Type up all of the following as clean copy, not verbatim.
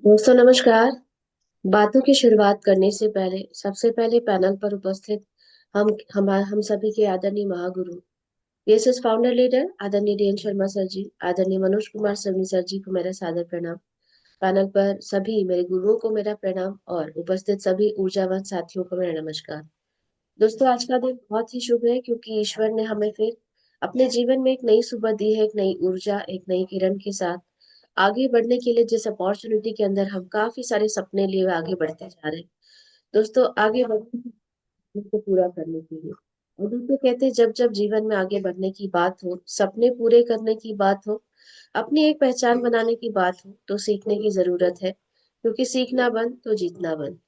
दोस्तों नमस्कार। बातों की शुरुआत करने से पहले सबसे पहले पैनल पर उपस्थित हम सभी के आदरणीय महागुरु पीएसएस फाउंडर लीडर आदरणीय डीएन शर्मा सर जी, आदरणीय मनोज कुमार समी सर जी को मेरा सादर प्रणाम। पैनल पर सभी मेरे गुरुओं को मेरा प्रणाम और उपस्थित सभी ऊर्जावान साथियों को मेरा नमस्कार। दोस्तों आज का दिन बहुत ही शुभ है क्योंकि ईश्वर ने हमें फिर अपने जीवन में एक नई सुबह दी है, एक नई ऊर्जा, एक नई किरण के साथ आगे बढ़ने के लिए। जिस अपॉर्चुनिटी के अंदर हम काफी सारे सपने लिए हुए आगे बढ़ते जा रहे हैं दोस्तों, आगे बढ़ने को पूरा करने के लिए। और दोस्तों कहते हैं जब जब जीवन में आगे बढ़ने की बात हो, सपने पूरे करने की बात हो, अपनी एक पहचान बनाने की बात हो, तो सीखने की जरूरत है, क्योंकि सीखना बंद तो जीतना बंद।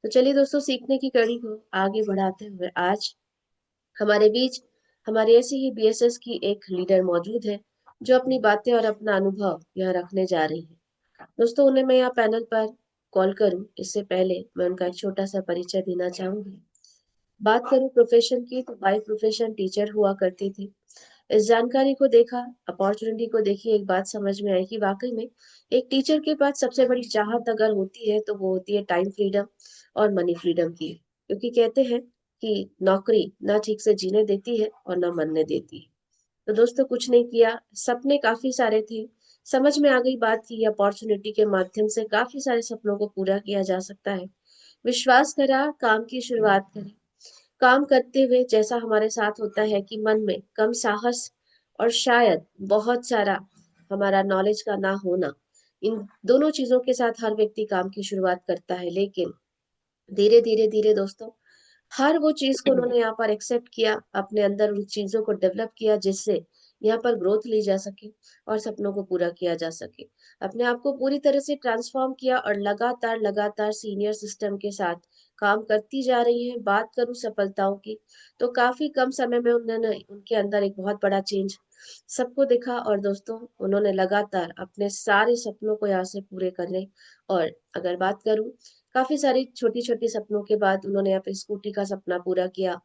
तो चलिए दोस्तों, सीखने की कड़ी को आगे बढ़ाते हुए आज हमारे बीच हमारी ऐसी ही बीएसएस की एक लीडर मौजूद है जो अपनी बातें और अपना अनुभव यहाँ रखने जा रही है। दोस्तों उन्हें मैं यहाँ पैनल पर कॉल करूं इससे पहले मैं उनका एक छोटा सा परिचय देना चाहूंगी। बात करूं प्रोफेशन की तो बाय प्रोफेशन टीचर हुआ करती थी। इस जानकारी को देखा, अपॉर्चुनिटी को देखी, एक बात समझ में आई कि वाकई में एक टीचर के पास सबसे बड़ी चाहत अगर होती है तो वो होती है टाइम फ्रीडम और मनी फ्रीडम की। क्योंकि कहते हैं कि नौकरी ना ठीक से जीने देती है और ना मरने देती है। तो दोस्तों कुछ नहीं किया, सपने काफी सारे थे, समझ में आ गई बात की अपॉर्चुनिटी के माध्यम से काफी सारे सपनों को पूरा किया जा सकता है। विश्वास करा, काम की शुरुआत करी। काम करते हुए जैसा हमारे साथ होता है कि मन में कम साहस और शायद बहुत सारा हमारा नॉलेज का ना होना, इन दोनों चीजों के साथ हर व्यक्ति काम की शुरुआत करता है। लेकिन धीरे धीरे धीरे दोस्तों हर वो चीज को उन्होंने यहाँ पर एक्सेप्ट किया, अपने अंदर उन चीजों को डेवलप किया जिससे यहाँ पर ग्रोथ ली जा सके और सपनों को पूरा किया जा सके। अपने आप को पूरी तरह से ट्रांसफॉर्म किया और लगातार लगातार सीनियर सिस्टम के साथ काम करती जा रही है। बात करूं सफलताओं की तो काफी कम समय में उन्होंने उनके अंदर एक बहुत बड़ा चेंज सबको दिखा। और दोस्तों उन्होंने लगातार अपने सारे सपनों को यहाँ से पूरे करने, और अगर बात करूं काफी सारी छोटी छोटी सपनों के बाद उन्होंने अपनी स्कूटी का सपना पूरा किया।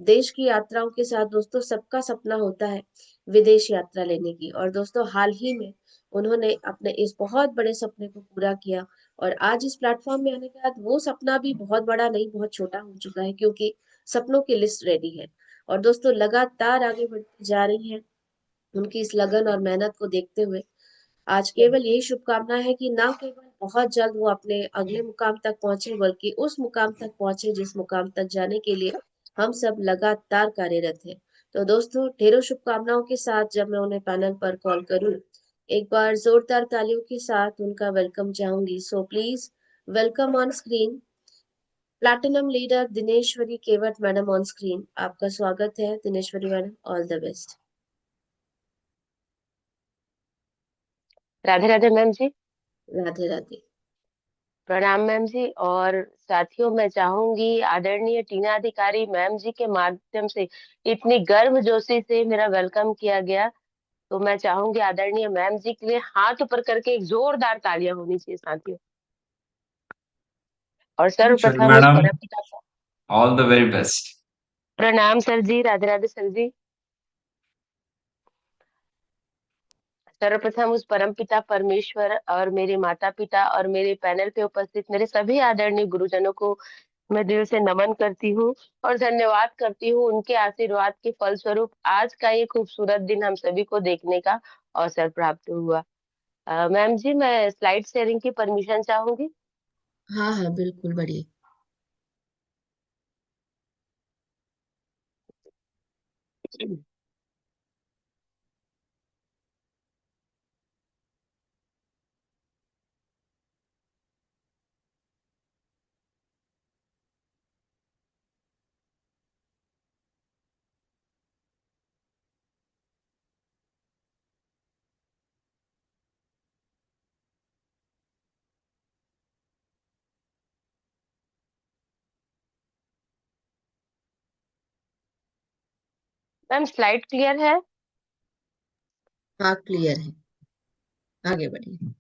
देश की यात्राओं के साथ दोस्तों सबका सपना होता है विदेश यात्रा लेने की, और दोस्तों हाल ही में उन्होंने अपने इस बहुत बड़े सपने को पूरा किया। और आज इस प्लेटफॉर्म में आने के बाद वो सपना भी बहुत बड़ा नहीं, बहुत छोटा हो चुका है, क्योंकि सपनों की लिस्ट रेडी है। और दोस्तों लगातार आगे बढ़ती जा रही है। उनकी इस लगन और मेहनत को देखते हुए आज केवल यही शुभकामना है कि ना केवल बहुत जल्द वो अपने अगले मुकाम तक पहुंचे, बल्कि उस मुकाम तक पहुंचे जिस मुकाम तक जाने के लिए हम सब लगातार कार्यरत हैं। तो दोस्तों ढेरों शुभकामनाओं के साथ जब मैं उन्हें पैनल पर कॉल करूं, एक बार जोरदार तालियों के साथ उनका वेलकम चाहूंगी। So please welcome on screen platinum leader Dineshwari Kewat madam on screen. आपका स्वागत है Dineshwari madam, all the best. Radhe Radhe ma'am ji. Radhe Radhe. प्रणाम मैम जी। और साथियों, मैं चाहूंगी आदरणीय टीना अधिकारी मैम जी के माध्यम से इतनी गर्मजोशी से मेरा वेलकम किया गया, तो मैं चाहूंगी आदरणीय मैम जी के लिए हाथ ऊपर करके एक जोरदार तालियां होनी चाहिए साथियों। और Shwari सर्वप्रथम उस madam, परमपिता का all the very best. प्रणाम सर जी, राधे राधे सर जी। सर्वप्रथम उस परमपिता परमेश्वर और मेरे माता पिता और मेरे पैनल पे उपस्थित मेरे सभी आदरणीय गुरुजनों को मैं दिल से नमन करती हूँ और धन्यवाद करती हूँ। उनके आशीर्वाद के फलस्वरूप आज का ये खूबसूरत दिन हम सभी को देखने का अवसर प्राप्त हुआ। मैम जी, मैं स्लाइड शेयरिंग की परमिशन चाहूंगी। हाँ हाँ बिल्कुल, बढ़िया। मैम स्लाइड क्लियर है? हाँ क्लियर है, आगे बढ़िए।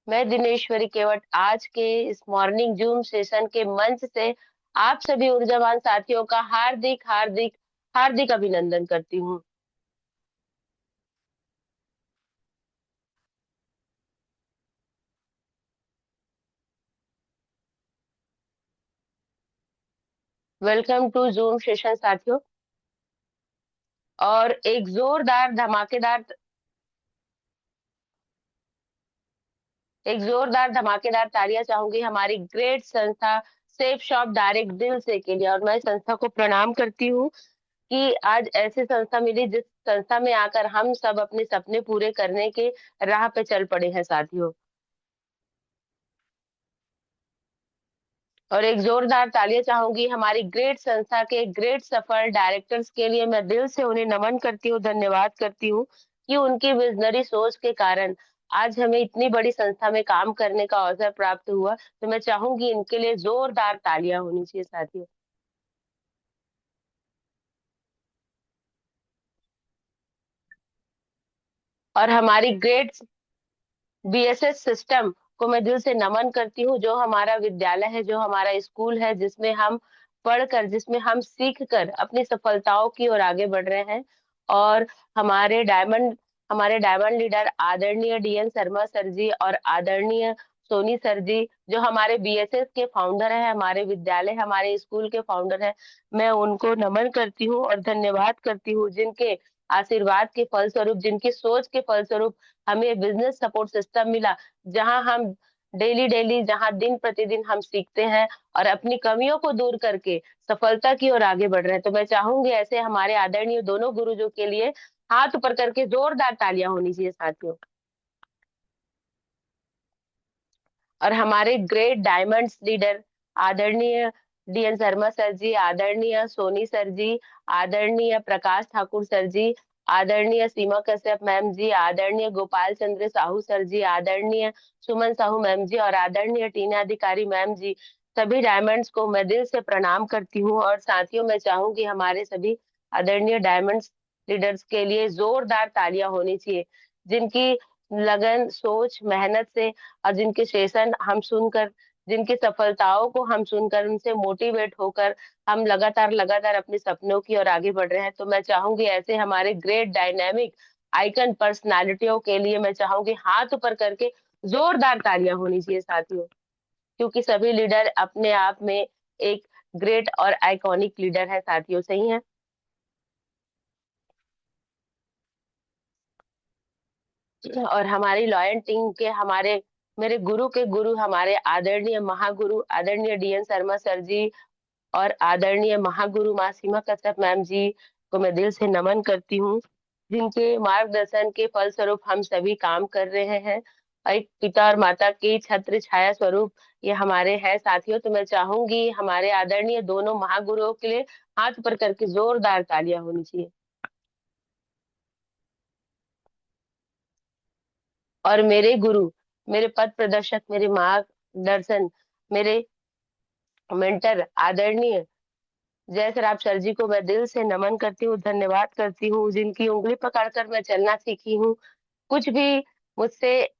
मैं दिनेश्वरी केवट आज के इस मॉर्निंग जूम सेशन के मंच से आप सभी ऊर्जावान साथियों का हार्दिक हार्दिक हार्दिक अभिनंदन करती हूँ। वेलकम टू जूम सेशन साथियों। और एक जोरदार धमाकेदार तालियां चाहूंगी हमारी ग्रेट संस्था सेफ शॉप डायरेक्ट दिल से के लिए। और मैं संस्था को प्रणाम करती हूँ कि आज ऐसी संस्था मिली जिस संस्था में आकर हम सब अपने सपने पूरे करने के राह पे चल पड़े हैं साथियों। और एक जोरदार तालियां चाहूंगी हमारी ग्रेट संस्था के ग्रेट सफल डायरेक्टर्स के लिए। मैं दिल से उन्हें नमन करती हूँ, धन्यवाद करती हूँ कि उनकी विजनरी सोच के कारण आज हमें इतनी बड़ी संस्था में काम करने का अवसर प्राप्त हुआ। तो मैं चाहूंगी इनके लिए जोरदार तालियां होनी चाहिए साथियों। और हमारी ग्रेट बीएसएस सिस्टम को मैं दिल से नमन करती हूँ, जो हमारा विद्यालय है, जो हमारा स्कूल है, जिसमें हम पढ़कर, जिसमें हम सीख कर अपनी सफलताओं की ओर आगे बढ़ रहे हैं। और हमारे डायमंड हमारे डायमंड लीडर आदरणीय डीएन शर्मा सर जी और आदरणीय सोनी सर जी, जो हमारे बीएसएस के फाउंडर है, हमारे विद्यालय, हमारे स्कूल के फाउंडर है, मैं उनको नमन करती हूँ और धन्यवाद करती हूँ, जिनके आशीर्वाद के फलस्वरूप, जिनकी सोच के फलस्वरूप हमें बिजनेस सपोर्ट सिस्टम मिला, जहां हम डेली डेली, जहां दिन प्रतिदिन हम सीखते हैं और अपनी कमियों को दूर करके सफलता की ओर आगे बढ़ रहे हैं। तो मैं चाहूंगी ऐसे हमारे आदरणीय दोनों गुरुजों के लिए हाथ ऊपर करके जोरदार तालियां होनी चाहिए साथियों। और हमारे ग्रेट डायमंड्स लीडर आदरणीय डीएन शर्मा सर जी, आदरणीय सोनी सर जी, आदरणीय प्रकाश ठाकुर सर जी, आदरणीय सीमा कश्यप मैम जी, आदरणीय गोपाल चंद्र साहू सर जी, आदरणीय सुमन साहू मैम जी और आदरणीय टीना अधिकारी मैम जी, सभी डायमंड्स को मैं दिल से प्रणाम करती हूँ। और साथियों, मैं चाहूंगी हमारे सभी आदरणीय डायमंड्स लीडर्स के लिए जोरदार तालियां होनी चाहिए, जिनकी लगन, सोच, मेहनत से और जिनके सेशन हम सुनकर, जिनकी सफलताओं को हम सुनकर, उनसे मोटिवेट होकर हम लगातार लगातार अपने सपनों की ओर आगे बढ़ रहे हैं। तो मैं चाहूंगी ऐसे हमारे ग्रेट डायनेमिक आइकन पर्सनालिटियों के लिए मैं चाहूंगी हाथ ऊपर करके जोरदार तालियां होनी चाहिए साथियों, क्योंकि सभी लीडर अपने आप में एक ग्रेट और आइकॉनिक लीडर है साथियों, सही है। और हमारी लॉयल टीम के, हमारे मेरे गुरु के गुरु, हमारे आदरणीय महागुरु आदरणीय डीएन शर्मा सर जी और आदरणीय महागुरु माँ सीमा कश्यप मैम जी को मैं दिल से नमन करती हूँ, जिनके मार्गदर्शन के फलस्वरूप हम सभी काम कर रहे हैं। एक पिता और माता की छत्र छाया स्वरूप ये हमारे हैं साथियों। तो मैं चाहूंगी हमारे आदरणीय दोनों महागुरुओं के लिए हाथ पर करके जोरदार तालियां होनी चाहिए। और मेरे गुरु, मेरे पथ प्रदर्शक, मेरे मार्गदर्शन, मेरे मेंटर आदरणीय जय सराफ सर जी को मैं दिल से नमन करती हूँ, धन्यवाद करती हूँ, जिनकी उंगली पकड़कर मैं चलना सीखी हूँ। कुछ भी मुझसे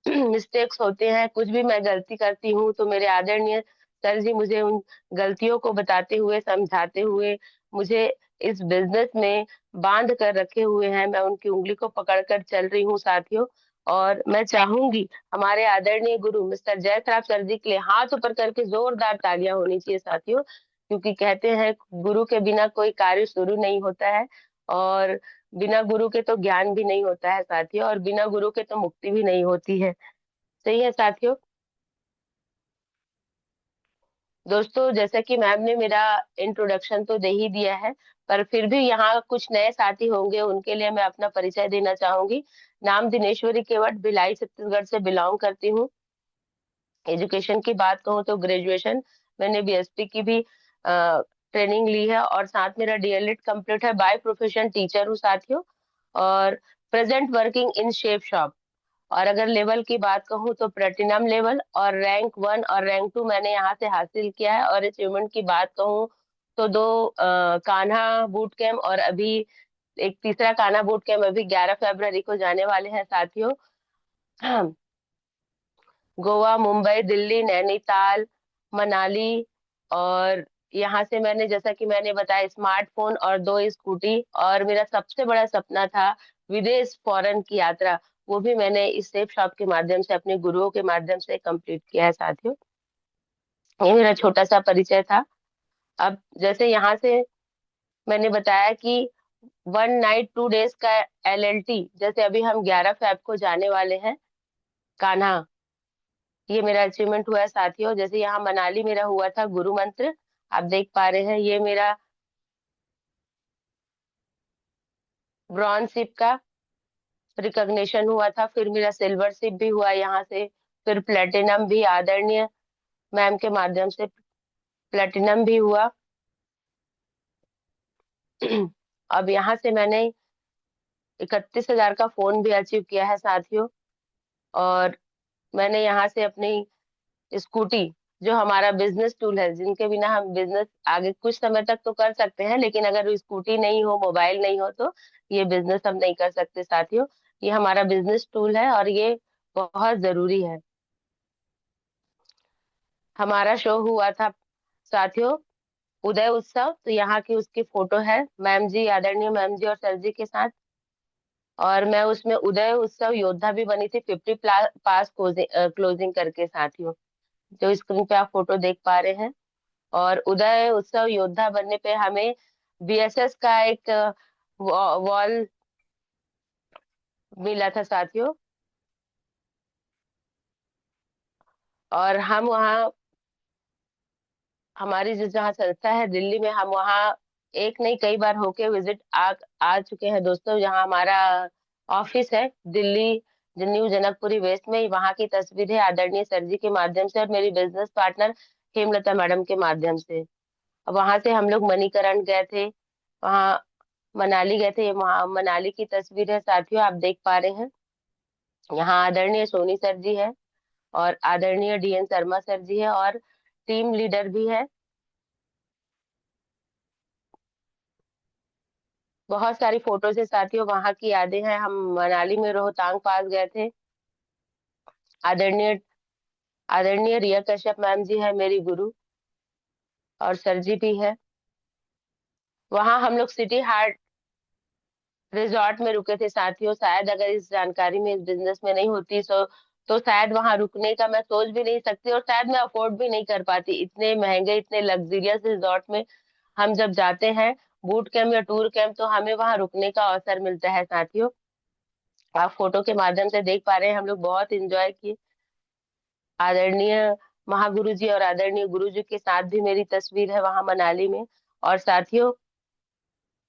मिस्टेक्स होते हैं, कुछ भी मैं गलती करती हूँ, तो मेरे आदरणीय सर जी मुझे उन गलतियों को बताते हुए, समझाते हुए, मुझे इस बिजनेस में बांध कर रखे हुए हैं। मैं उनकी उंगली को पकड़कर चल रही हूँ साथियों। और मैं चाहूंगी हमारे आदरणीय गुरु मिस्टर जय सराफ सर जी के लिए हाथ ऊपर करके जोरदार तालियां होनी चाहिए साथियों, क्योंकि कहते हैं गुरु के बिना कोई कार्य शुरू नहीं होता है, और बिना गुरु के तो ज्ञान भी नहीं होता है साथियों, और बिना गुरु के तो मुक्ति भी नहीं होती है, सही है साथियों। दोस्तों, जैसे कि मैम ने मेरा इंट्रोडक्शन तो दे ही दिया है, पर फिर भी यहाँ कुछ नए साथी होंगे, उनके लिए मैं अपना परिचय देना चाहूंगी। नाम दिनेश्वरी केवट, भिलाई छत्तीसगढ़ से बिलोंग करती हूँ। एजुकेशन की बात कहूँ तो ग्रेजुएशन मैंने बीएसपी की भी ट्रेनिंग ली है, और साथ मेरा डीएलएड कंप्लीट है। बाय प्रोफेशन टीचर हूँ साथियों। और present working in shape shop. और अगर लेवल की बात कहूँ तो प्लेटिनम लेवल और रैंक 1 और रैंक 2 मैंने यहाँ से हासिल किया है। और अचीवमेंट की बात कहूँ तो दो कान्हा बूट कैम्प, और अभी एक तीसरा कान्हा बूट कैम्प अभी 11 फरवरी को जाने वाले हैं साथियों। गोवा, मुंबई, दिल्ली, नैनीताल, मनाली। और यहाँ से मैंने, जैसा कि मैंने बताया, स्मार्टफोन और 2 स्कूटी, और मेरा सबसे बड़ा सपना था विदेश, फॉरेन की यात्रा, वो भी मैंने इस सेफ शॉप के माध्यम से, अपने गुरुओं के माध्यम से कंप्लीट किया है साथियों। ये मेरा छोटा सा परिचय था। अब जैसे यहाँ से मैंने बताया कि 1 नाइट 2 डेज का LLT, जैसे अभी हम 11 फेब को जाने वाले हैं कान्हा, ये मेरा अचीवमेंट हुआ है साथियों। जैसे यहाँ मनाली मेरा हुआ था गुरु मंत्र, आप देख पा रहे हैं, ये मेरा ब्रॉन्ज शिप का रिकॉग्निशन हुआ था, फिर मेरा सिल्वर शिप भी हुआ यहाँ से, फिर प्लेटिनम भी आदरणीय मैम के माध्यम से प्लेटिनम भी हुआ। अब यहाँ से मैंने 31,000 का फोन भी अचीव किया है साथियों। और मैंने यहाँ से अपनी स्कूटी, जो हमारा बिजनेस टूल है, जिनके बिना हम बिजनेस आगे कुछ समय तक तो कर सकते हैं, लेकिन अगर स्कूटी नहीं हो, मोबाइल नहीं हो, तो ये बिजनेस हम नहीं कर सकते साथियों। ये हमारा बिजनेस टूल है और ये बहुत जरूरी है। हमारा शो हुआ था साथियों उदय उत्सव, तो यहाँ की उसकी फोटो है मैम जी, आदरणीय मैम जी और सर जी के साथ। और मैं उसमें उदय उत्सव योद्धा भी बनी थी, 50 पास क्लोजिंग करके साथियों, जो स्क्रीन पे आप फोटो देख पा रहे हैं। और उदय उत्सव योद्धा बनने पे हमें BSS का एक वॉल मिला था साथियों। और हम वहाँ, हमारी जो जहाँ संस्था है दिल्ली में, हम वहाँ एक नहीं कई बार होके विजिट आ चुके हैं दोस्तों। जहाँ हमारा ऑफिस है दिल्ली न्यू जनकपुरी वेस्ट में, वहाँ की तस्वीर है आदरणीय सर जी के माध्यम से और मेरी बिजनेस पार्टनर हेमलता मैडम के माध्यम से। वहां से हम लोग मणिकरण गए थे, वहाँ मनाली गए थे, वहाँ मनाली की तस्वीर है साथियों, आप देख पा रहे हैं। यहाँ आदरणीय सोनी सर जी है और आदरणीय DN शर्मा सर जी है और टीम लीडर भी है। बहुत सारी फोटोज है साथियों, वहाँ की यादें हैं। हम मनाली में रोहतांग पास गए थे। आदरणीय आदरणीय रिया कश्यप मैम जी है मेरी गुरु, और सर जी भी है। वहाँ हम लोग सिटी हार्ट रिजॉर्ट में रुके थे साथियों। शायद अगर इस जानकारी में, इस बिजनेस में नहीं होती तो शायद वहां रुकने का मैं सोच भी नहीं सकती, और शायद मैं अफोर्ड भी नहीं कर पाती। इतने महंगे, इतने लग्जरियस रिजॉर्ट में हम जब जाते हैं बूट कैंप या टूर कैंप, तो हमें वहां रुकने का अवसर मिलता है साथियों। आप फोटो के माध्यम से देख पा रहे हैं, हम लोग बहुत एंजॉय किए। आदरणीय महागुरु जी और आदरणीय गुरु जी के साथ भी मेरी तस्वीर है वहां मनाली में। और साथियों,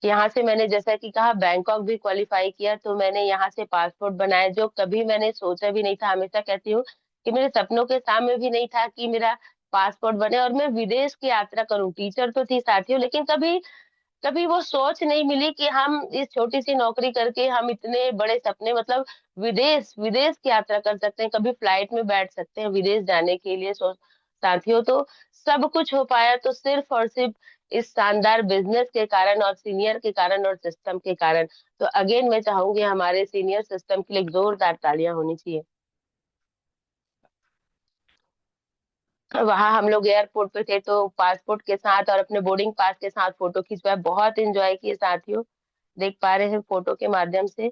यहाँ से मैंने जैसा कि कहा बैंकॉक भी क्वालिफाई किया, तो मैंने यहाँ से पासपोर्ट बनाया, जो कभी मैंने सोचा भी नहीं था। हमेशा कहती हूँ कि मेरे सपनों के सामने भी नहीं था कि मेरा पासपोर्ट बने और मैं विदेश की यात्रा करूं। टीचर तो थी साथियों, लेकिन कभी कभी वो सोच नहीं मिली कि हम इस छोटी सी नौकरी करके हम इतने बड़े सपने, मतलब विदेश विदेश की यात्रा कर सकते हैं, कभी फ्लाइट में बैठ सकते हैं विदेश जाने के लिए। साथियों, तो सब कुछ हो पाया तो सिर्फ और सिर्फ इस शानदार बिजनेस के कारण और सीनियर के कारण और सिस्टम के कारण। तो अगेन मैं चाहूंगी हमारे सीनियर सिस्टम के लिए एक जोरदार तालियां होनी चाहिए। वहां हम लोग एयरपोर्ट पे थे, तो पासपोर्ट के साथ और अपने बोर्डिंग पास के साथ फोटो खिंचवाए, बहुत एंजॉय किए साथियों। देख पा रहे हैं फोटो के माध्यम से।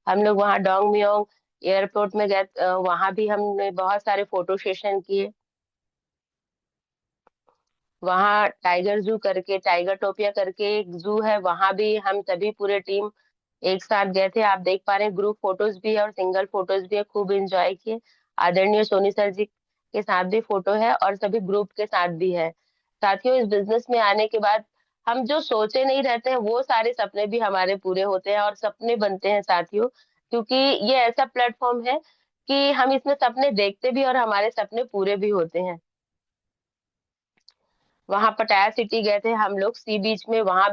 हम लोग वहाँ डोंग मियोंग एयरपोर्ट में गए, वहां भी हमने बहुत सारे फोटो सेशन किए। वहाँ टाइगर जू करके, टाइगर टोपिया करके एक जू है, वहां भी हम सभी पूरे टीम एक साथ गए थे। आप देख पा रहे हैं, ग्रुप फोटोज भी है और सिंगल फोटोज भी है, खूब एंजॉय किए। आदरणीय सोनी सर जी के साथ भी फोटो है और सभी ग्रुप के साथ भी है। साथियों, इस बिजनेस में आने के बाद हम जो सोचे नहीं रहते हैं, वो सारे सपने भी हमारे पूरे होते हैं और सपने बनते हैं साथियों। क्योंकि ये ऐसा प्लेटफॉर्म है कि हम इसमें सपने देखते भी और हमारे सपने पूरे भी होते हैं। वहां पटाया सिटी गए थे हम लोग, सी बीच में, वहां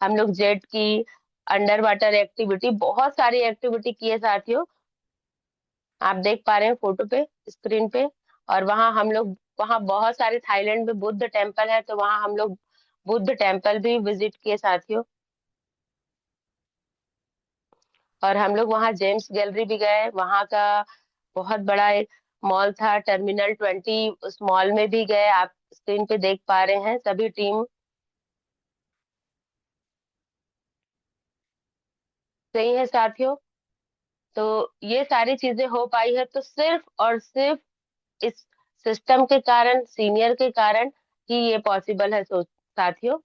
हम लोग जेट की अंडर वाटर एक्टिविटी, बहुत सारी एक्टिविटी की है साथियों। आप देख पा रहे हैं फोटो पे, स्क्रीन पे। और वहां हम लोग, वहां बहुत सारे, थाईलैंड में बुद्ध टेम्पल है, तो वहां हम लोग बुद्ध टेम्पल भी विजिट किए साथियों। और हम लोग वहाँ जेम्स गैलरी भी गए, वहां का बहुत बड़ा एक मॉल था Terminal 20, उस मॉल में भी गए। आप स्क्रीन पे देख पा रहे हैं, सभी टीम सही है साथियों। तो ये सारी चीजें हो पाई है तो सिर्फ और सिर्फ इस सिस्टम के कारण, सीनियर के कारण ही ये पॉसिबल है। साथियों।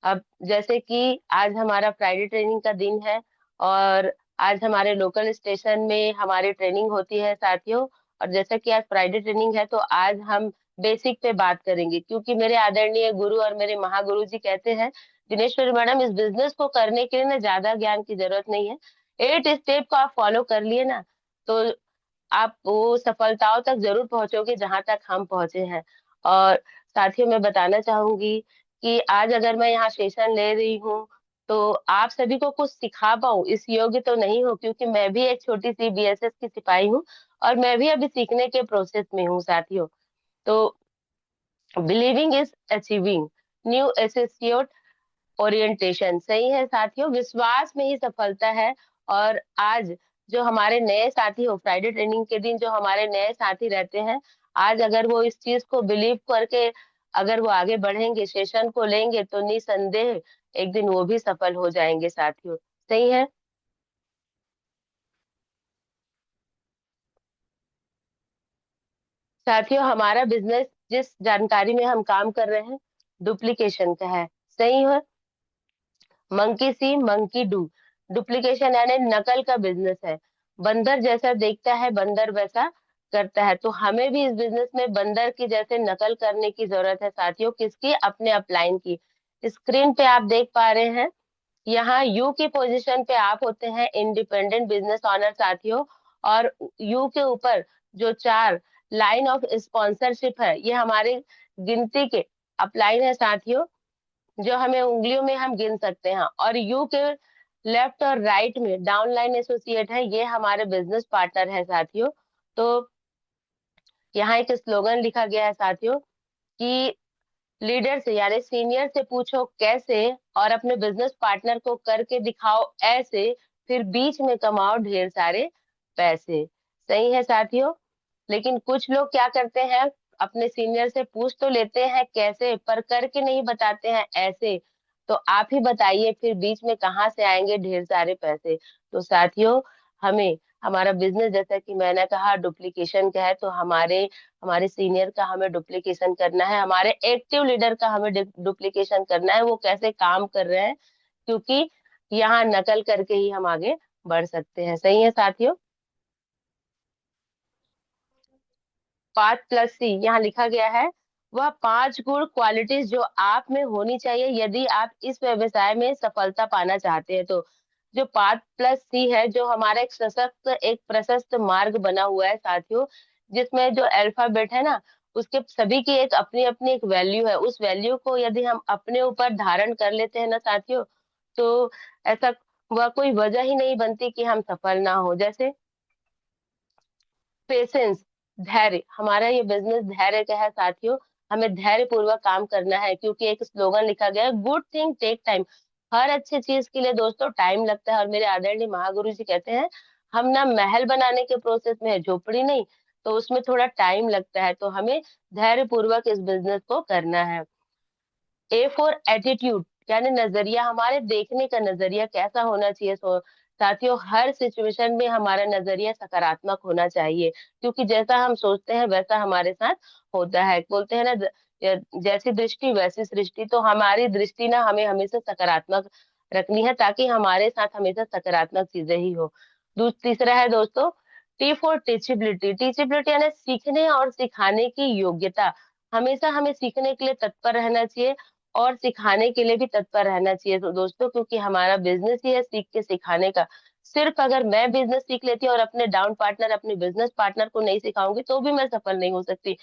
अब जैसे कि आज हमारा फ्राइडे ट्रेनिंग का दिन है, और आज हमारे लोकल स्टेशन में हमारी ट्रेनिंग होती है साथियों। और जैसा कि आज फ्राइडे ट्रेनिंग है, तो आज हम बेसिक पे बात करेंगे, क्योंकि मेरे आदरणीय गुरु और मेरे महागुरु जी कहते हैं, दिनेश्वरी मैडम, इस बिजनेस को करने के लिए ना ज्यादा ज्ञान की जरूरत नहीं है। 8 स्टेप को आप फॉलो कर लिए ना, तो आप वो सफलताओं तक जरूर पहुंचोगे जहां तक हम पहुंचे हैं। और साथियों, मैं बताना चाहूंगी कि आज अगर मैं यहाँ सेशन ले रही हूँ, तो आप सभी को कुछ सिखा पाऊँ इस योग्य तो नहीं हो, क्योंकि मैं भी एक छोटी सी बीएसएस की सिपाही हूँ, और मैं भी अभी सीखने के प्रोसेस में हूँ साथियों। तो believing is achieving, new associate orientation, सही है साथियों, विश्वास में ही सफलता है। और आज जो हमारे नए साथी हो, फ्राइडे ट्रेनिंग के दिन जो हमारे नए साथी रहते हैं, आज अगर वो इस चीज को बिलीव करके अगर वो आगे बढ़ेंगे, सेशन को लेंगे, तो निसंदेह एक दिन वो भी सफल हो जाएंगे साथियों। सही है साथियों, हमारा बिजनेस जिस जानकारी में हम काम कर रहे हैं, डुप्लीकेशन का है। सही है, monkey C monkey do, duplication यानी नकल का बिजनेस है। बंदर जैसा देखता है, बंदर वैसा करता है। तो हमें भी इस बिजनेस में बंदर की जैसे नकल करने की जरूरत है साथियों। किसकी? अपने अपलाइन की। स्क्रीन पे आप देख पा रहे हैं, यहाँ यू की पोजीशन पे आप होते हैं इंडिपेंडेंट बिजनेस ऑनर साथियों। और यू के ऊपर जो 4 लाइन ऑफ स्पॉन्सरशिप है, ये हमारे गिनती के अपलाइन है साथियों, जो हमें उंगलियों में हम गिन सकते हैं। और यू के लेफ्ट और राइट में डाउनलाइन एसोसिएट है, ये हमारे बिजनेस पार्टनर है साथियों। तो यहाँ एक स्लोगन लिखा गया है साथियों कि लीडर से यानी सीनियर से पूछो कैसे, और अपने बिजनेस पार्टनर को करके दिखाओ ऐसे, फिर बीच में कमाओ ढेर सारे पैसे। सही है साथियों। लेकिन कुछ लोग क्या करते हैं, अपने सीनियर से पूछ तो लेते हैं कैसे, पर करके नहीं बताते हैं ऐसे। तो आप ही बताइए, फिर बीच में कहाँ से आएंगे ढेर सारे पैसे। तो साथियों, हमें हमारा बिजनेस, जैसा कि मैंने कहा, डुप्लीकेशन का है, तो हमारे हमारे सीनियर का हमें डुप्लीकेशन करना है, हमारे एक्टिव लीडर का हमें डुप्लीकेशन करना है, वो कैसे काम कर रहे हैं, क्योंकि यहाँ नकल करके ही हम आगे बढ़ सकते हैं। सही है साथियों। 5+C यहाँ लिखा गया है, वह 5 गुण क्वालिटीज जो आप में होनी चाहिए यदि आप इस व्यवसाय में सफलता पाना चाहते हैं। तो जो 5+C है, जो हमारा एक सशक्त, एक प्रशस्त मार्ग बना हुआ है साथियों, जिसमें जो अल्फाबेट है ना, उसके सभी की एक अपनी अपनी एक वैल्यू है। उस वैल्यू को यदि हम अपने ऊपर धारण कर लेते हैं ना साथियों, तो ऐसा वह कोई वजह ही नहीं बनती कि हम सफल ना हो। जैसे पेशेंस, धैर्य, हमारा ये बिजनेस धैर्य का है साथियों। हमें धैर्य पूर्वक काम करना है, क्योंकि एक स्लोगन लिखा गया है, गुड थिंग टेक टाइम। हर अच्छी चीज के लिए दोस्तों टाइम लगता है। और मेरे आदरणीय महागुरु जी कहते हैं, हम ना महल बनाने के प्रोसेस में है, झोपड़ी नहीं। तो उसमें थोड़ा टाइम लगता है, तो हमें धैर्य पूर्वक इस बिजनेस को करना है। ए फॉर एटीट्यूड, यानी नजरिया, हमारे देखने का नजरिया कैसा होना चाहिए। साथियों, हर सिचुएशन में हमारा नजरिया सकारात्मक होना चाहिए, क्योंकि जैसा हम सोचते हैं वैसा हमारे साथ होता है। बोलते हैं ना, जैसी दृष्टि वैसी सृष्टि। तो हमारी दृष्टि ना हमें हमेशा सकारात्मक रखनी है, ताकि हमारे साथ हमेशा सकारात्मक चीजें ही हो। तीसरा है दोस्तों, टी फॉर टीचेबिलिटी, टीचेबिलिटी यानी सीखने और सिखाने की योग्यता। हमेशा हमें सीखने के लिए तत्पर रहना चाहिए, और सिखाने के लिए भी तत्पर रहना चाहिए। तो दोस्तों, क्योंकि हमारा बिजनेस ही है सीख के सिखाने का। सिर्फ अगर मैं बिजनेस सीख लेती हूँ और अपने डाउन पार्टनर, अपने बिजनेस पार्टनर को नहीं सिखाऊंगी, तो भी मैं सफल नहीं हो सकती,